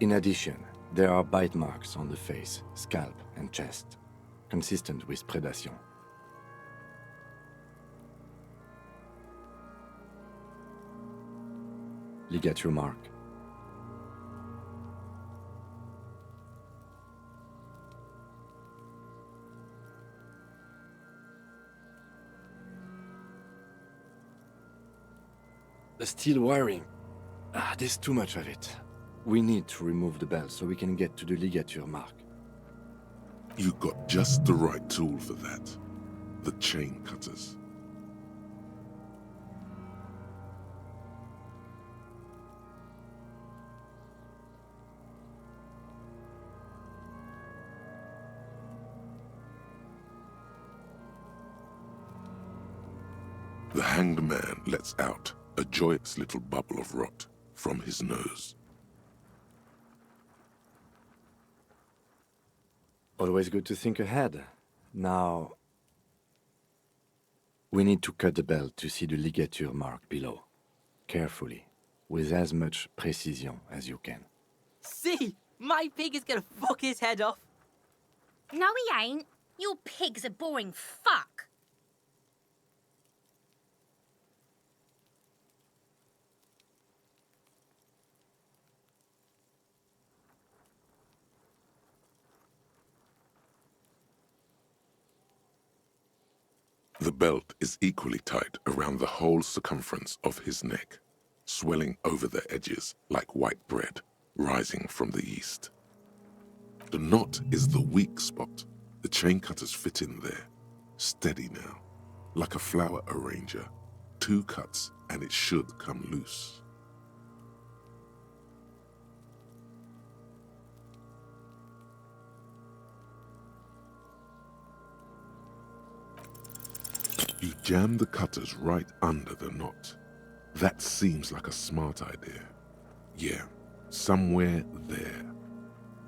In addition, there are bite marks on the face, scalp, and chest, consistent with predation. Ligature mark. The steel wiring. There's too much of it. We need to remove the belt so we can get to the ligature mark. You got just the right tool for that. The chain cutters. The hanged man lets out a joyous little bubble of rot from his nose. Always good to think ahead. Now, we need to cut the belt to see the ligature mark below. Carefully, with as much precision as you can. See, my pig is gonna fuck his head off. No, he ain't. Your pig's a boring fuck. The belt is equally tight around the whole circumference of his neck, swelling over the edges like white bread rising from the east. The knot is the weak spot. The chain cutters fit in there, steady now, like a flower arranger. 2 cuts and it should come loose. You jam the cutters right under the knot. That seems like a smart idea. Yeah, somewhere there.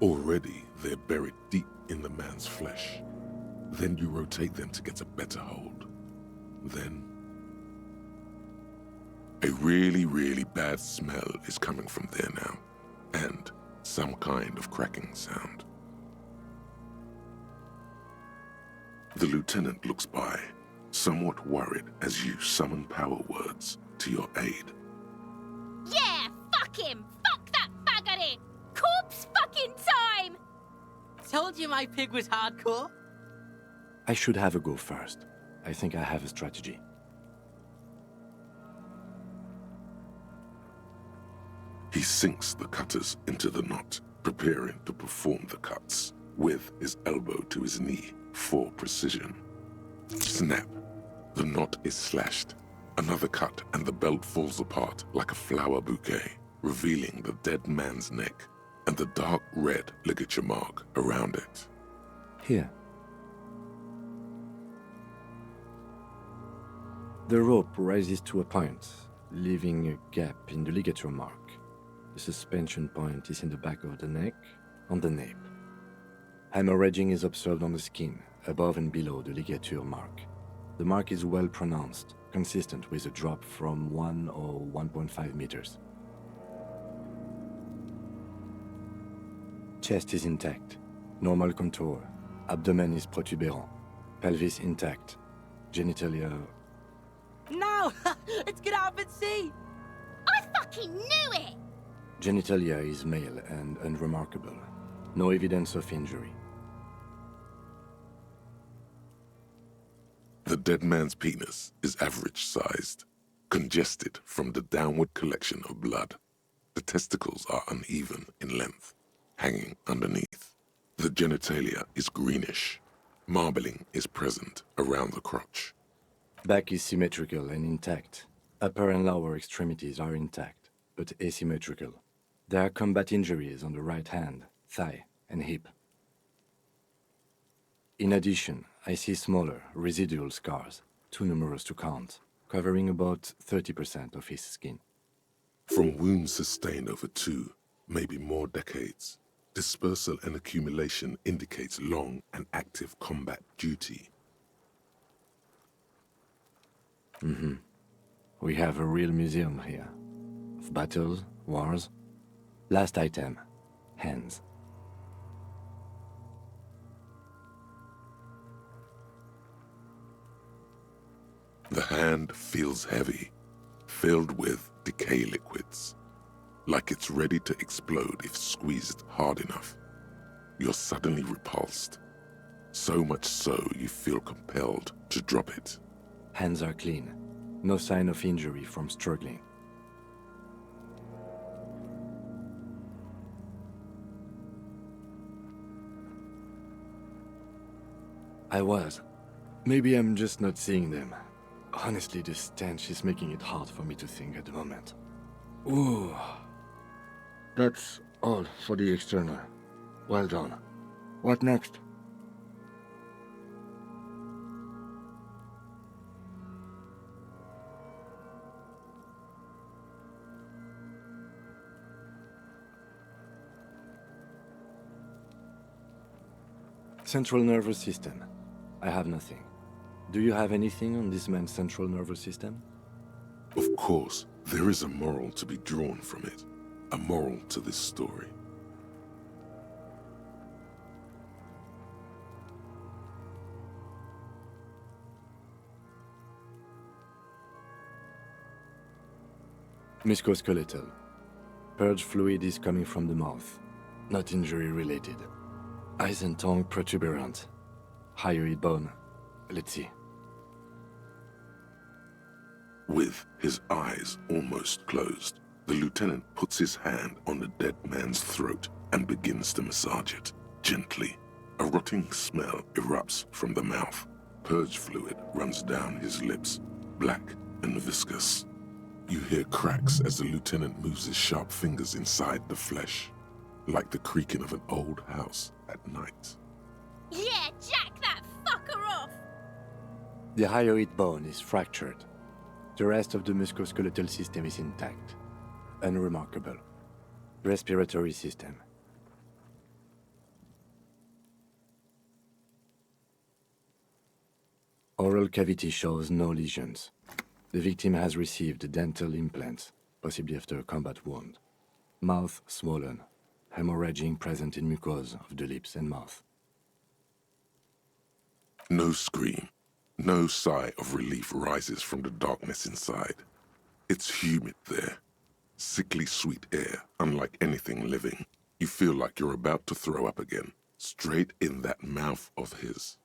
Already they're buried deep in the man's flesh. Then you rotate them to get a better hold. Then... a really, really bad smell is coming from there now, and some kind of cracking sound. The lieutenant looks by, somewhat worried as you summon power words to your aid. Yeah, fuck him! Fuck that faggoty! Corpse fucking time! Told you my pig was hardcore. I should have a go first. I think I have a strategy. He sinks the cutters into the knot, preparing to perform the cuts, with his elbow to his knee for precision. Snap. The knot is slashed. Another cut and the belt falls apart like a flower bouquet, revealing the dead man's neck and the dark red ligature mark around it. Here. The rope rises to a point, leaving a gap in the ligature mark. The suspension point is in the back of the neck, on the nape. Hemorrhaging is observed on the skin, above and below the ligature mark. The mark is well pronounced, consistent with a drop from 1 or 1.5 meters. Chest is intact, normal contour. Abdomen is protuberant, pelvis intact, genitalia... No! It's gonna happen, see! I fucking knew it! Genitalia is male and unremarkable. No evidence of injury. The dead man's penis is average-sized, congested from the downward collection of blood. The testicles are uneven in length, hanging underneath. The genitalia is greenish. Marbling is present around the crotch. Back is symmetrical and intact. Upper and lower extremities are intact, but asymmetrical. There are combat injuries on the right hand, thigh, and hip. In addition, I see smaller, residual scars, too numerous to count, covering about 30% of his skin. From wounds sustained over 2, maybe more decades, dispersal and accumulation indicates long and active combat duty. We have a real museum here. Of battles, wars. Last item, hands. The hand feels heavy, filled with decay liquids, like it's ready to explode if squeezed hard enough. You're suddenly repulsed, so much so you feel compelled to drop it. Hands are clean. No sign of injury from struggling. I was. Maybe I'm just not seeing them. Honestly, the stench is making it hard for me to think at the moment. Ooh. That's all for the external. Well done. What next? Central nervous system. I have nothing. Do you have anything on this man's central nervous system? Of course, there is a moral to be drawn from it. A moral to this story. Musculoskeletal. Purge fluid is coming from the mouth. Not injury related. Eyes and tongue protuberant. Hyoid bone. Let's see. With his eyes almost closed, the lieutenant puts his hand on the dead man's throat and begins to massage it, gently. A rotting smell erupts from the mouth. Purge fluid runs down his lips, black and viscous. You hear cracks as the lieutenant moves his sharp fingers inside the flesh, like the creaking of an old house at night. Yeah, jack that fucker off! The hyoid bone is fractured. The rest of the musculoskeletal system is intact. Unremarkable. Respiratory system. Oral cavity shows no lesions. The victim has received dental implants, possibly after a combat wound. Mouth swollen. Hemorrhaging present in mucosa of the lips and mouth. No scream, no sigh of relief rises from the darkness inside. It's humid there. Sickly sweet air, unlike anything living. You feel like you're about to throw up again, straight in that mouth of his.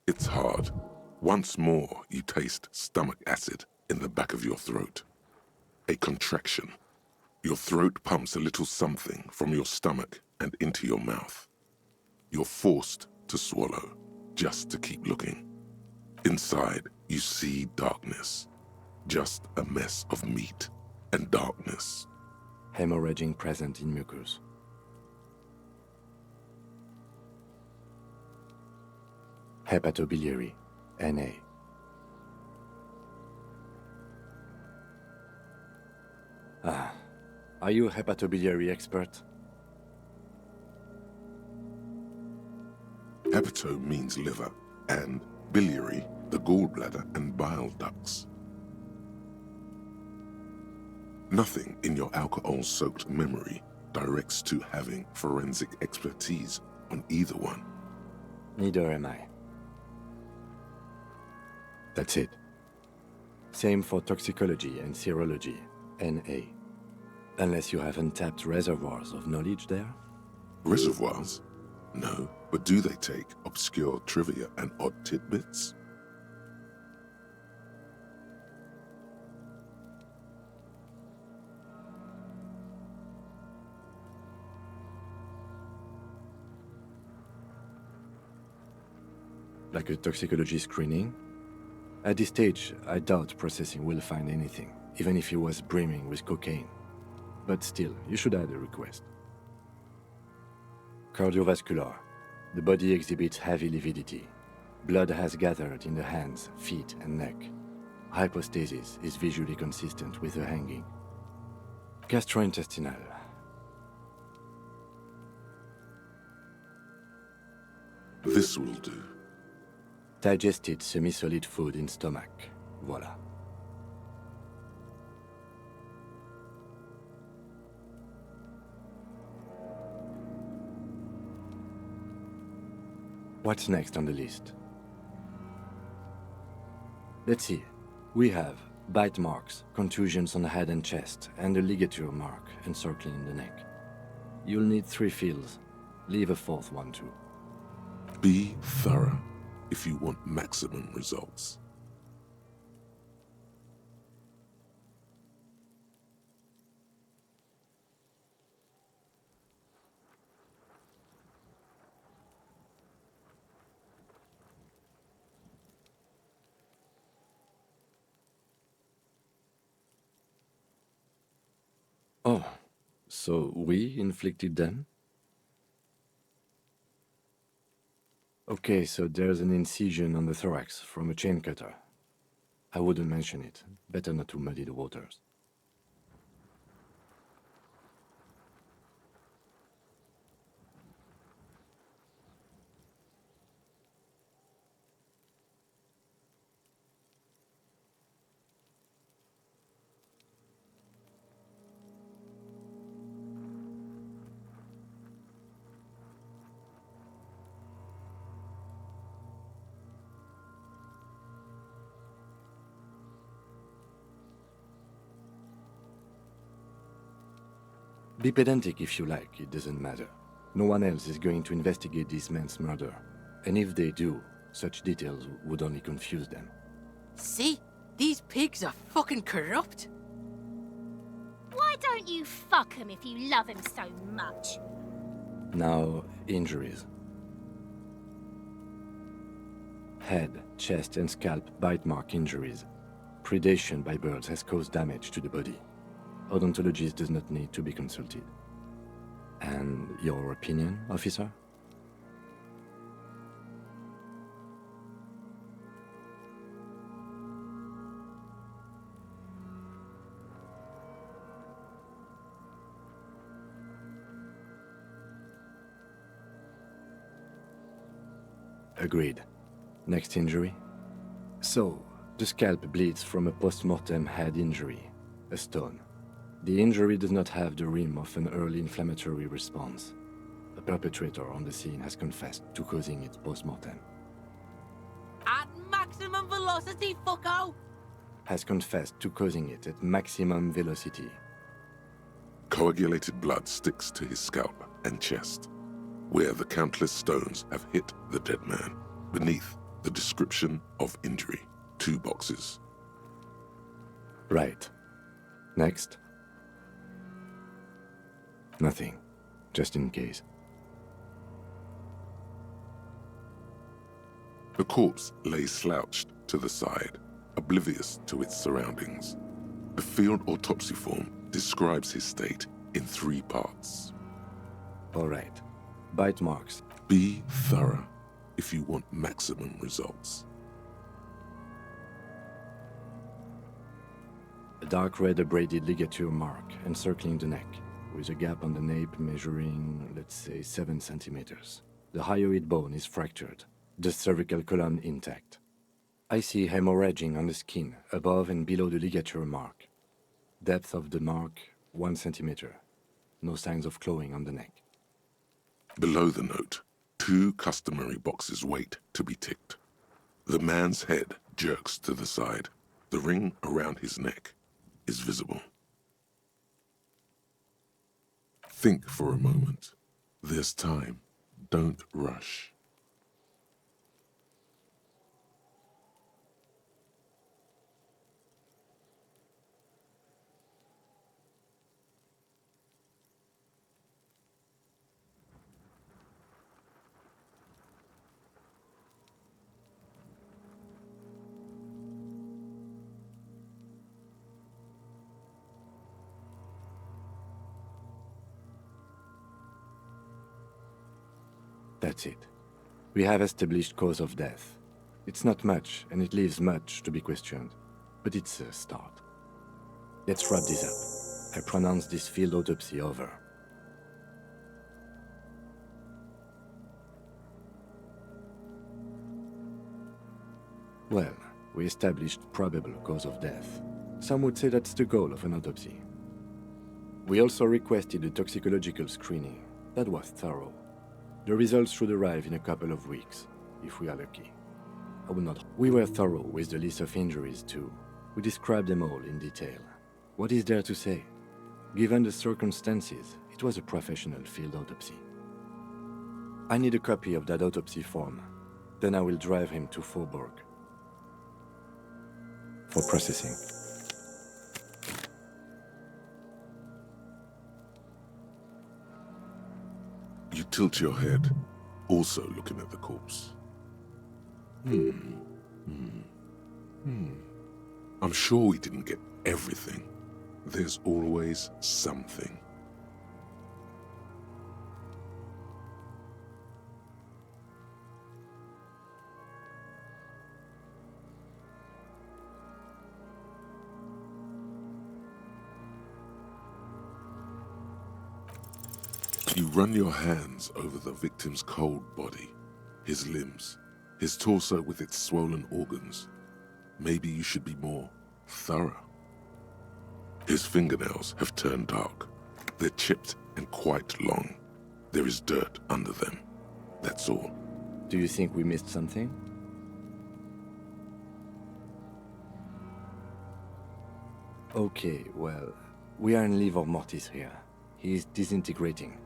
It's hard. Once more, you taste stomach acid in the back of your throat. A contraction. Your throat pumps a little something from your stomach and into your mouth. You're forced to swallow, just to keep looking. Inside, you see darkness. Just a mess of meat and darkness. Hemorrhaging present in mucus. Hepatobiliary, NA. Are you a hepatobiliary expert? Hepato means liver, and biliary, the gallbladder and bile ducts. Nothing in your alcohol-soaked memory directs to having forensic expertise on either one. Neither am I. That's it. Same for toxicology and serology, NA. Unless you have untapped reservoirs of knowledge there? Reservoirs? No, but do they take obscure trivia and odd tidbits? Like a toxicology screening? At this stage, I doubt processing will find anything, even if he was brimming with cocaine. But still, you should add a request. Cardiovascular. The body exhibits heavy lividity. Blood has gathered in the hands, feet, and neck. Hypostasis is visually consistent with a hanging. Gastrointestinal. This will do. Digested semi-solid food in stomach. Voila. What's next on the list? Let's see. We have bite marks, contusions on the head and chest, and a ligature mark encircling the neck. You'll need 3 fields. Leave a 4th one too. Be thorough if you want maximum results. Oh, so we inflicted them? Okay, so there's an incision on the thorax from a chain cutter. I wouldn't mention it. Better not to muddy the waters. Be pedantic if you like, it doesn't matter. No one else is going to investigate this man's murder. And if they do, such details would only confuse them. See? These pigs are fucking corrupt. Why don't you fuck him if you love him so much? Now, injuries. Head, chest and scalp bite mark injuries. Predation by birds has caused damage to the body. Odontologist does not need to be consulted. And your opinion, officer? Agreed. Next injury? So, the scalp bleeds from a post-mortem head injury, a stone. The injury does not have the rim of an early inflammatory response. The perpetrator on the scene has confessed to causing it post-mortem. At maximum velocity, fucko! Has confessed to causing it at maximum velocity. Coagulated blood sticks to his scalp and chest, where the countless stones have hit the dead man. Beneath, the description of injury. 2 boxes. Right. Next. Nothing. Just in case. The corpse lay slouched to the side, oblivious to its surroundings. The field autopsy form describes his state in 3 parts. Alright. Bite marks. Be thorough if you want maximum results. A dark red abraded ligature mark encircling the neck, with a gap on the nape measuring, let's say, 7 centimeters. The hyoid bone is fractured, the cervical column intact. I see hemorrhaging on the skin, above and below the ligature mark. Depth of the mark, 1 centimeter. No signs of clawing on the neck. Below the note, 2 customary boxes wait to be ticked. The man's head jerks to the side. The ring around his neck is visible. Think for a moment. There's time. Don't rush. That's it. We have established cause of death. It's not much, and it leaves much to be questioned. But it's a start. Let's wrap this up. I pronounce this field autopsy over. Well, we established probable cause of death. Some would say that's the goal of an autopsy. We also requested a toxicological screening. That was thorough. The results should arrive in a couple of weeks, if we are lucky. I would not. We were thorough with the list of injuries too. We described them all in detail. What is there to say? Given the circumstances, it was a professional field autopsy. I need a copy of that autopsy form. Then I will drive him to Faubourg for processing. You tilt your head, also looking at the corpse. I'm sure we didn't get everything. There's always something. You run your hands over the victim's cold body, his limbs, his torso with its swollen organs. Maybe you should be more thorough. His fingernails have turned dark. They're chipped and quite long. There is dirt under them. That's all. Do you think we missed something? Okay, well, we are in livor mortis here. He is disintegrating.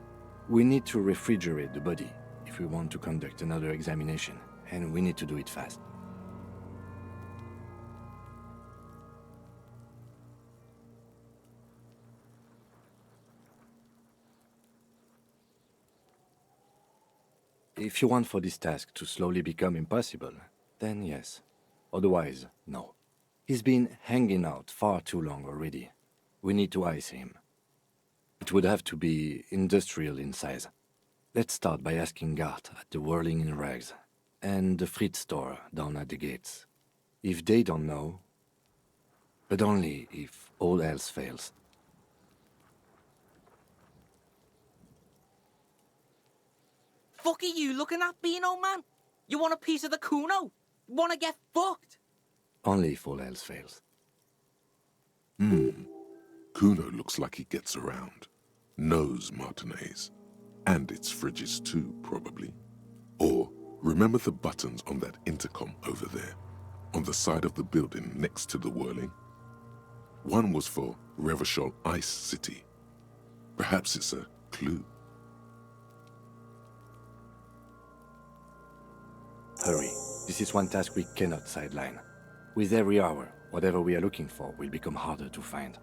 We need to refrigerate the body if we want to conduct another examination, and we need to do it fast. If you want for this task to slowly become impossible, then yes. Otherwise, no. He's been hanging out far too long already. We need to ice him. It would have to be industrial in size. Let's start by asking Gart at the Whirling in Rags and the Fritz store down at the gates. If they don't know, but only if all else fails. Fuck are you looking at, Beano, man? You want a piece of the Kuno? Wanna get fucked? Only if all else fails. Kuno looks like he gets around. Knows Martinez. And its fridges too, probably. Or, remember the buttons on that intercom over there? On the side of the building next to the Whirling? One was for Revachol Ice City. Perhaps it's a clue. Hurry. This is one task we cannot sideline. With every hour, whatever we are looking for will become harder to find.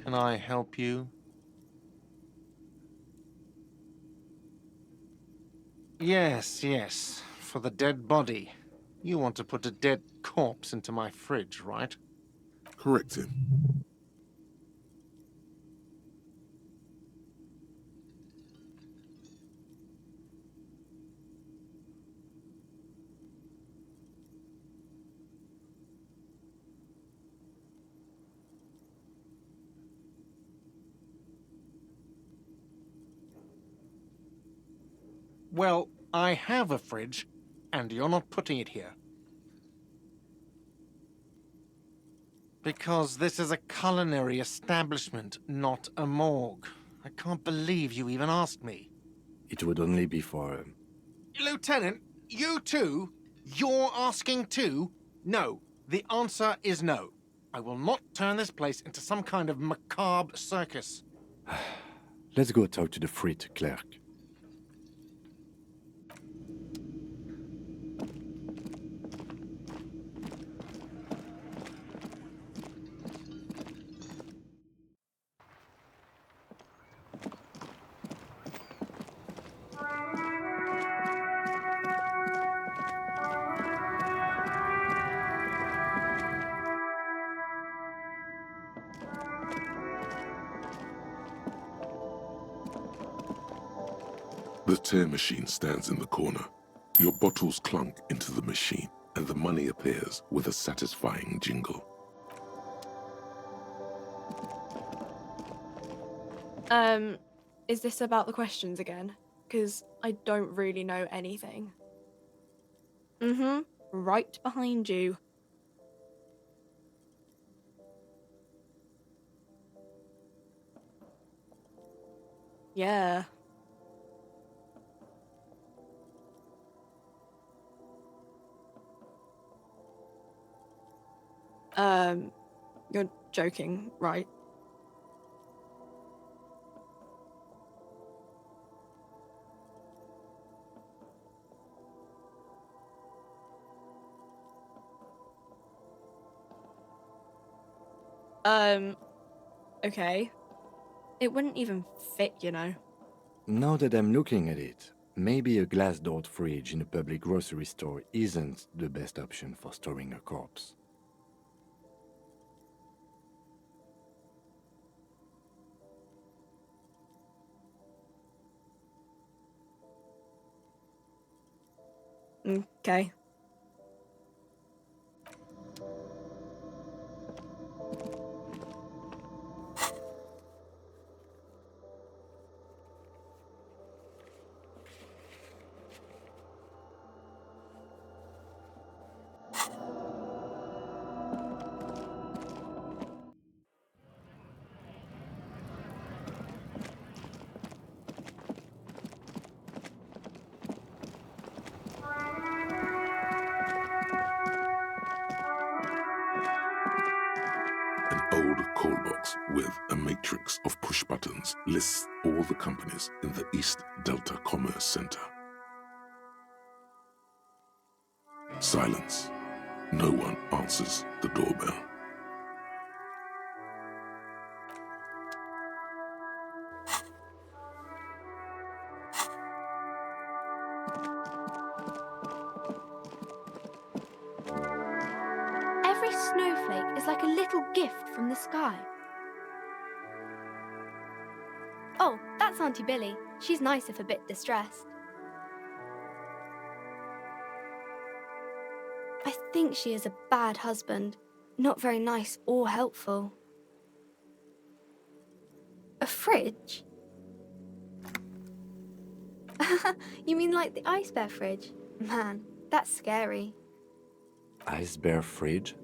Can I help you? Yes, yes. For the dead body. You want to put a dead corpse into my fridge, right? Correct him. Well, I have a fridge, and you're not putting it here. Because this is a culinary establishment, not a morgue. I can't believe you even asked me. It would only be for... Lieutenant, you too? You're asking too? No. The answer is no. I will not turn this place into some kind of macabre circus. Let's go talk to the Frit clerk. The tear machine stands in the corner. Your bottles clunk into the machine, and the money appears with a satisfying jingle. Is this about the questions again? Because I don't really know anything. Right behind you. Yeah. You're joking, right? Okay. It wouldn't even fit, you know. Now that I'm looking at it, maybe a glass-doored fridge in a public grocery store isn't the best option for storing a corpse. Okay. An old call box with a matrix of push buttons lists all the companies in the East Delta Commerce Center. Silence. No one answers the doorbell. Every snowflake is like a little gift from the sky. Oh, that's Auntie Billy. She's nice if a bit distressed. I think she is a bad husband. Not very nice or helpful. A fridge? You mean like the ice bear fridge? Man, that's scary. Ice bear fridge?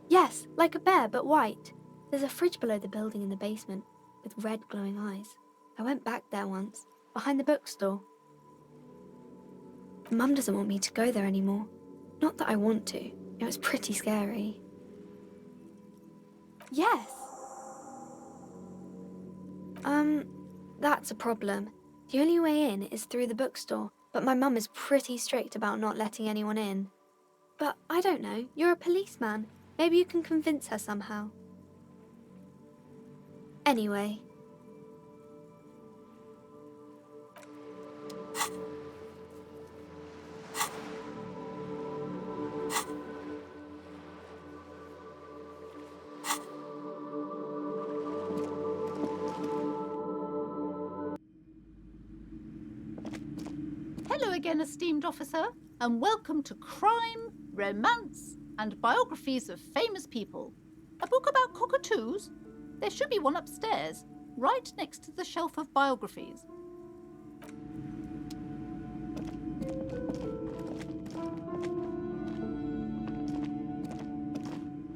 Yes, like a bear, but white. There's a fridge below the building in the basement, with red glowing eyes. I went back there once, behind the bookstore. Mum doesn't want me to go there anymore. Not that I want to. It was pretty scary. Yes. That's a problem. The only way in is through the bookstore, but my mum is pretty strict about not letting anyone in. But I don't know, you're a policeman. Maybe you can convince her somehow. Anyway. Hello again, esteemed officer, and welcome to Crime, Romance, and Biographies of Famous People. A book about cockatoos? There should be one upstairs, right next to the shelf of biographies.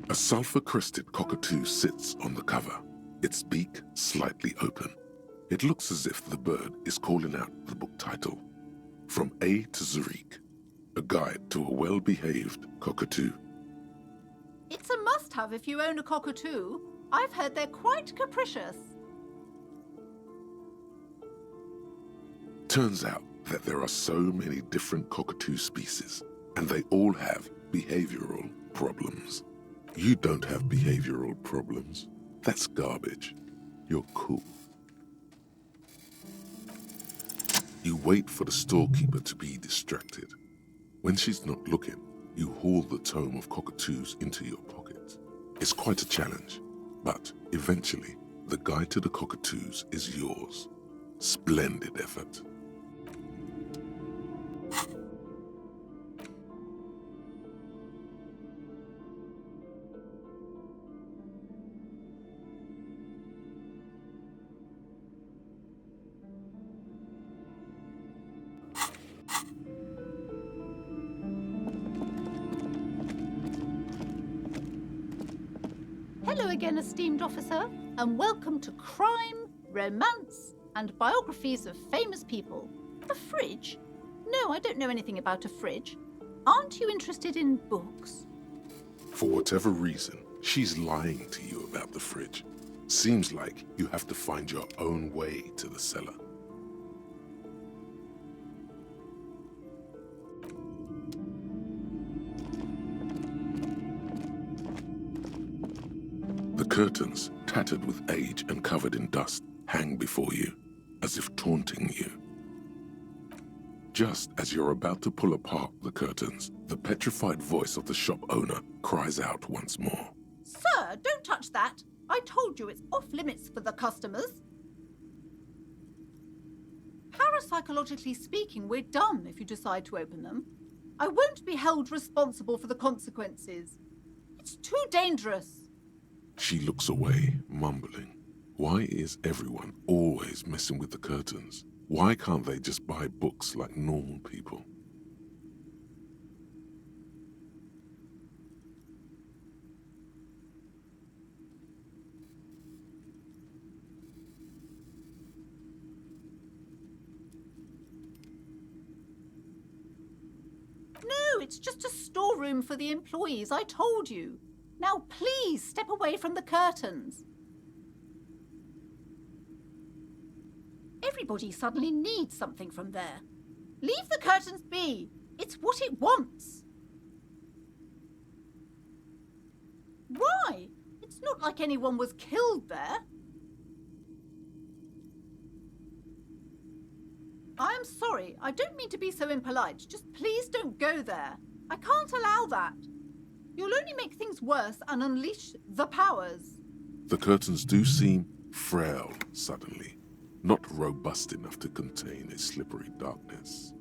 A sulfur-crested cockatoo sits on the cover, its beak slightly open. It looks as if the bird is calling out the book title, From A to Zurich, a guide to a well-behaved cockatoo. It's a must-have if you own a cockatoo. I've heard they're quite capricious. Turns out that there are so many different cockatoo species, and they all have behavioral problems. You don't have behavioral problems. That's garbage. You're cool. You wait for the storekeeper to be distracted. When she's not looking, you haul the tome of cockatoos into your pocket. It's quite a challenge. But eventually, the guide to the cockatoos is yours. Splendid effort. Hello again, esteemed officer, and welcome to Crime, Romance, and Biographies of Famous People. A fridge? No, I don't know anything about a fridge. Aren't you interested in books? For whatever reason, she's lying to you about the fridge. Seems like you have to find your own way to the cellar. The curtains, tattered with age and covered in dust, hang before you, as if taunting you. Just as you're about to pull apart the curtains, the petrified voice of the shop owner cries out once more. Sir, don't touch that. I told you it's off limits for the customers. Parapsychologically speaking, we're done if you decide to open them. I won't be held responsible for the consequences. It's too dangerous. She looks away, mumbling. Why is everyone always messing with the curtains? Why can't they just buy books like normal people? No, it's just a storeroom for the employees, I told you. Now please step away from the curtains. Everybody suddenly needs something from there. Leave the curtains be. It's what it wants. Why? It's not like anyone was killed there. I am sorry. I don't mean to be so impolite. Just please don't go there. I can't allow that. You'll only make things worse and unleash the powers. The curtains do seem frail suddenly, not robust enough to contain a slippery darkness.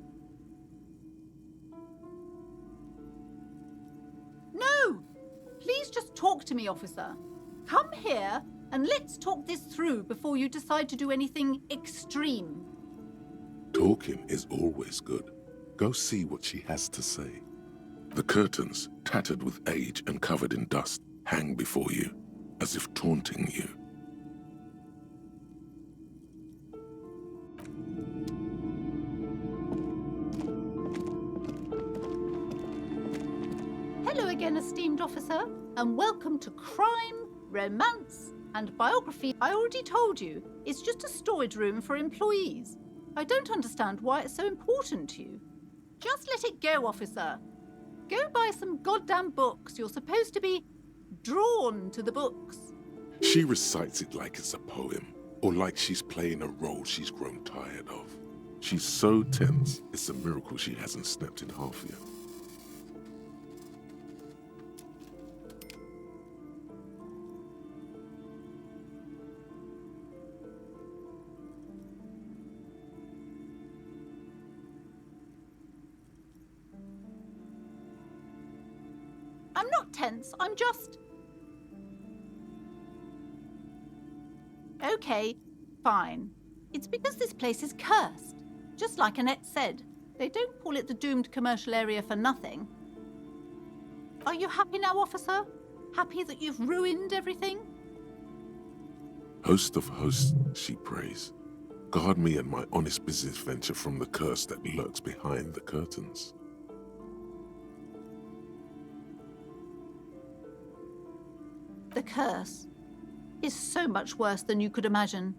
No! Please just talk to me, officer. Come here and let's talk this through before you decide to do anything extreme. Talking is always good. Go see what she has to say. The curtains, tattered with age and covered in dust, hang before you, as if taunting you. Hello again, esteemed officer, and welcome to Crime, Romance, and Biography. I already told you, it's just a storage room for employees. I don't understand why it's so important to you. Just let it go, officer. Go buy some goddamn books. You're supposed to be drawn to the books. She recites it like it's a poem, or like she's playing a role she's grown tired of. She's so tense, it's a miracle she hasn't snapped in half yet. I'm not tense, I'm just... Okay, fine. It's because this place is cursed. Just like Annette said, they don't call it the doomed commercial area for nothing. Are you happy now, officer? Happy that you've ruined everything? Host of hosts, she prays. Guard me and my honest business venture from the curse that lurks behind the curtains. The curse is so much worse than you could imagine.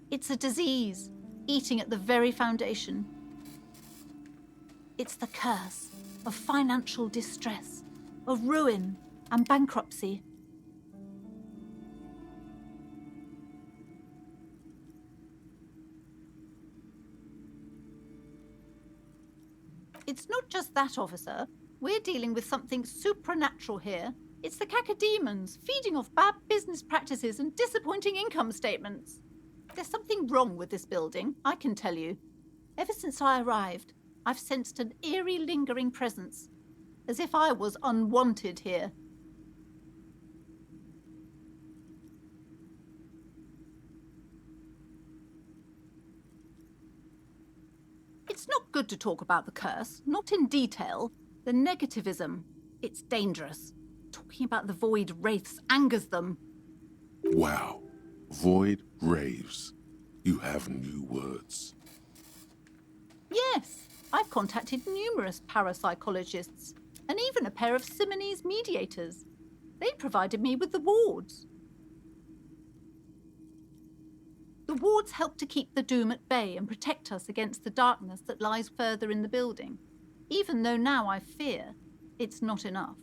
It's a disease, eating at the very foundation. It's the curse of financial distress, of ruin and bankruptcy. It's not just that, officer. We're dealing with something supernatural here. It's the cacodemons feeding off bad business practices and disappointing income statements. There's something wrong with this building, I can tell you. Ever since I arrived, I've sensed an eerie, lingering presence, as if I was unwanted here. It's not good to talk about the curse, not in detail. The negativism, it's dangerous. Talking about the void wraiths angers them. Wow. Void raves. You have new words. Yes, I've contacted numerous parapsychologists, and even a pair of Simonese mediators. They provided me with the wards. The wards help to keep the doom at bay and protect us against the darkness that lies further in the building, even though now I fear it's not enough.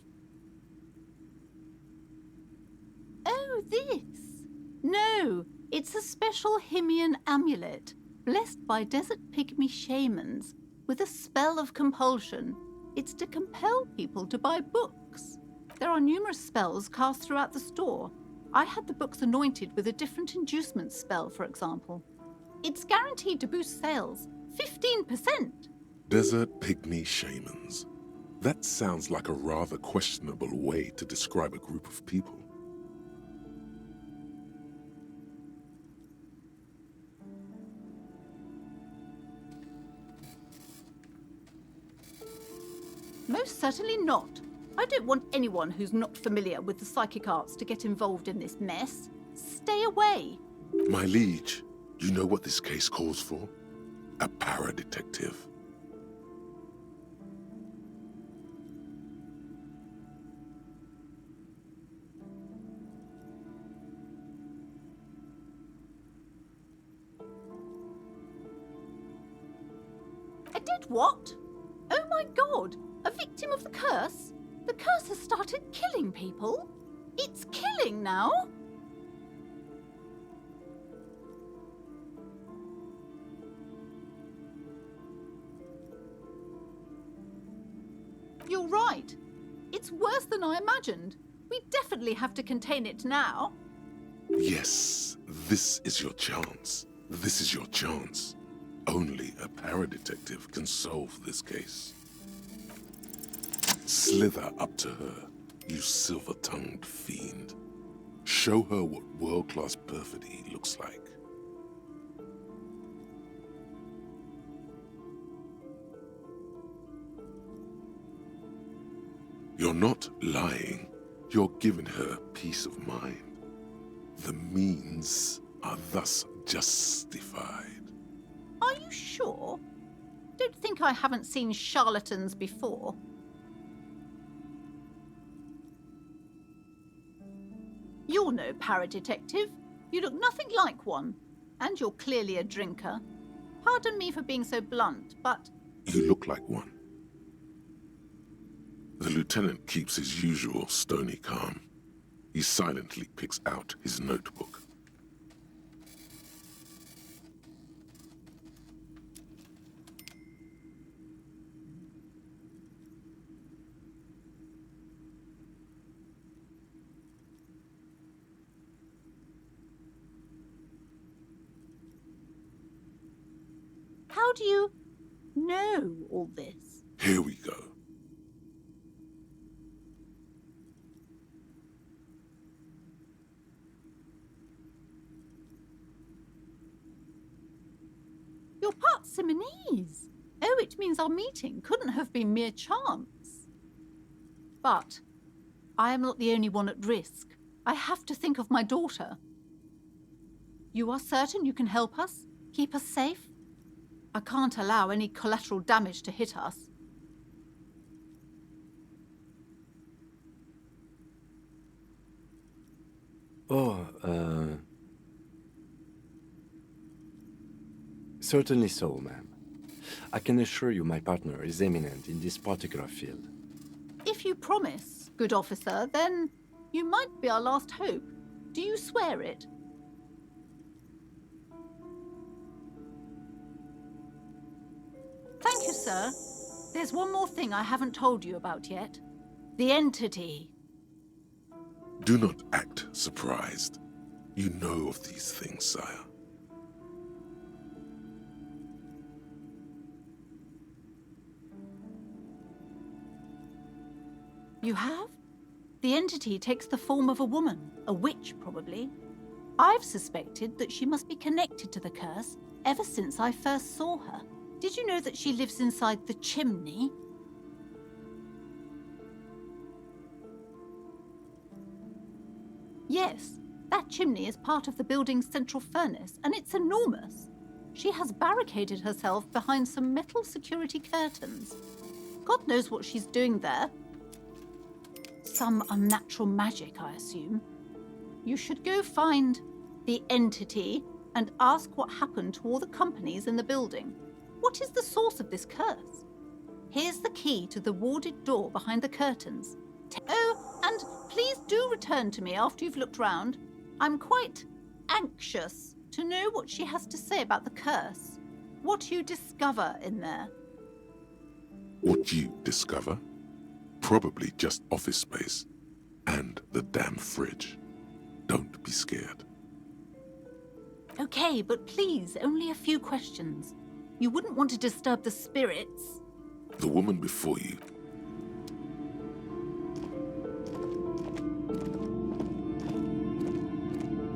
Oh, this? No, it's a special Himian amulet, blessed by desert pygmy shamans, with a spell of compulsion. It's to compel people to buy books. There are numerous spells cast throughout the store. I had the books anointed with a different inducement spell, for example. It's guaranteed to boost sales 15%. Desert pygmy shamans. That sounds like a rather questionable way to describe a group of people. Most certainly not. I don't want anyone who's not familiar with the psychic arts to get involved in this mess. Stay away. My liege, you know what this case calls for? A paradetective. I did what? Oh my god! A victim of the curse? The curse has started killing people? It's killing now? You're right. It's worse than I imagined. We definitely have to contain it now. Yes, this is your chance. This is your chance. Only a paradetective can solve this case. Slither up to her, you silver-tongued fiend. Show her what world-class perfidy looks like. You're not lying. You're giving her peace of mind. The means are thus justified. Are you sure? Don't think I haven't seen charlatans before. You're no paradetective. You look nothing like one. And you're clearly a drinker. Pardon me for being so blunt, but... You look like one. The lieutenant keeps his usual stony calm. He silently picks out his notebook. How do you know all this? Here we go. You're part Simonese. Oh, it means our meeting couldn't have been mere chance. But I am not the only one at risk. I have to think of my daughter. You are certain you can help us? Keep us safe? I can't allow any collateral damage to hit us. Certainly so, ma'am. I can assure you my partner is eminent in this particular field. If you promise, good officer, then you might be our last hope. Do you swear it? Thank you, sir. There's one more thing I haven't told you about yet. The entity. Do not act surprised. You know of these things, sire. You have? The entity takes the form of a woman, a witch probably. I've suspected that she must be connected to the curse ever since I first saw her. Did you know that she lives inside the chimney? Yes, that chimney is part of the building's central furnace, and it's enormous. She has barricaded herself behind some metal security curtains. God knows what she's doing there. Some unnatural magic, I assume. You should go find the entity and ask what happened to all the companies in the building. What is the source of this curse? Here's the key to the warded door behind the curtains. Oh, and please do return to me after you've looked round. I'm quite anxious to know what she has to say about the curse. What you discover in there. What you discover? Probably just office space. And the damn fridge. Don't be scared. Okay, but please, only a few questions. You wouldn't want to disturb the spirits. The woman before you.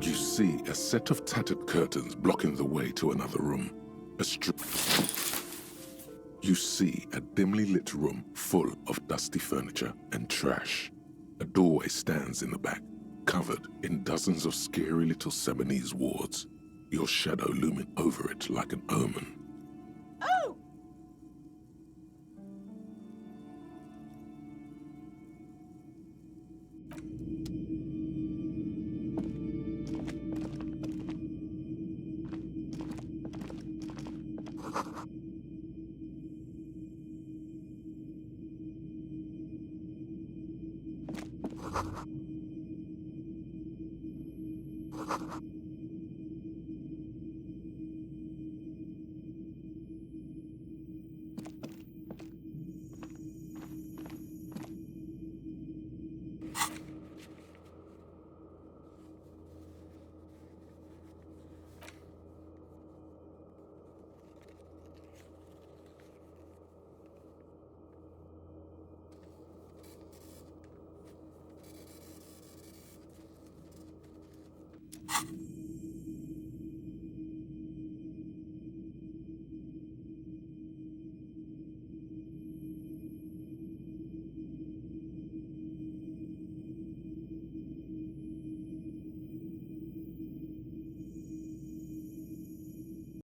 You see a set of tattered curtains blocking the way to another room. You see a dimly lit room full of dusty furniture and trash. A doorway stands in the back, covered in dozens of scary little Seminese wards, your shadow looming over it like an omen. Oh!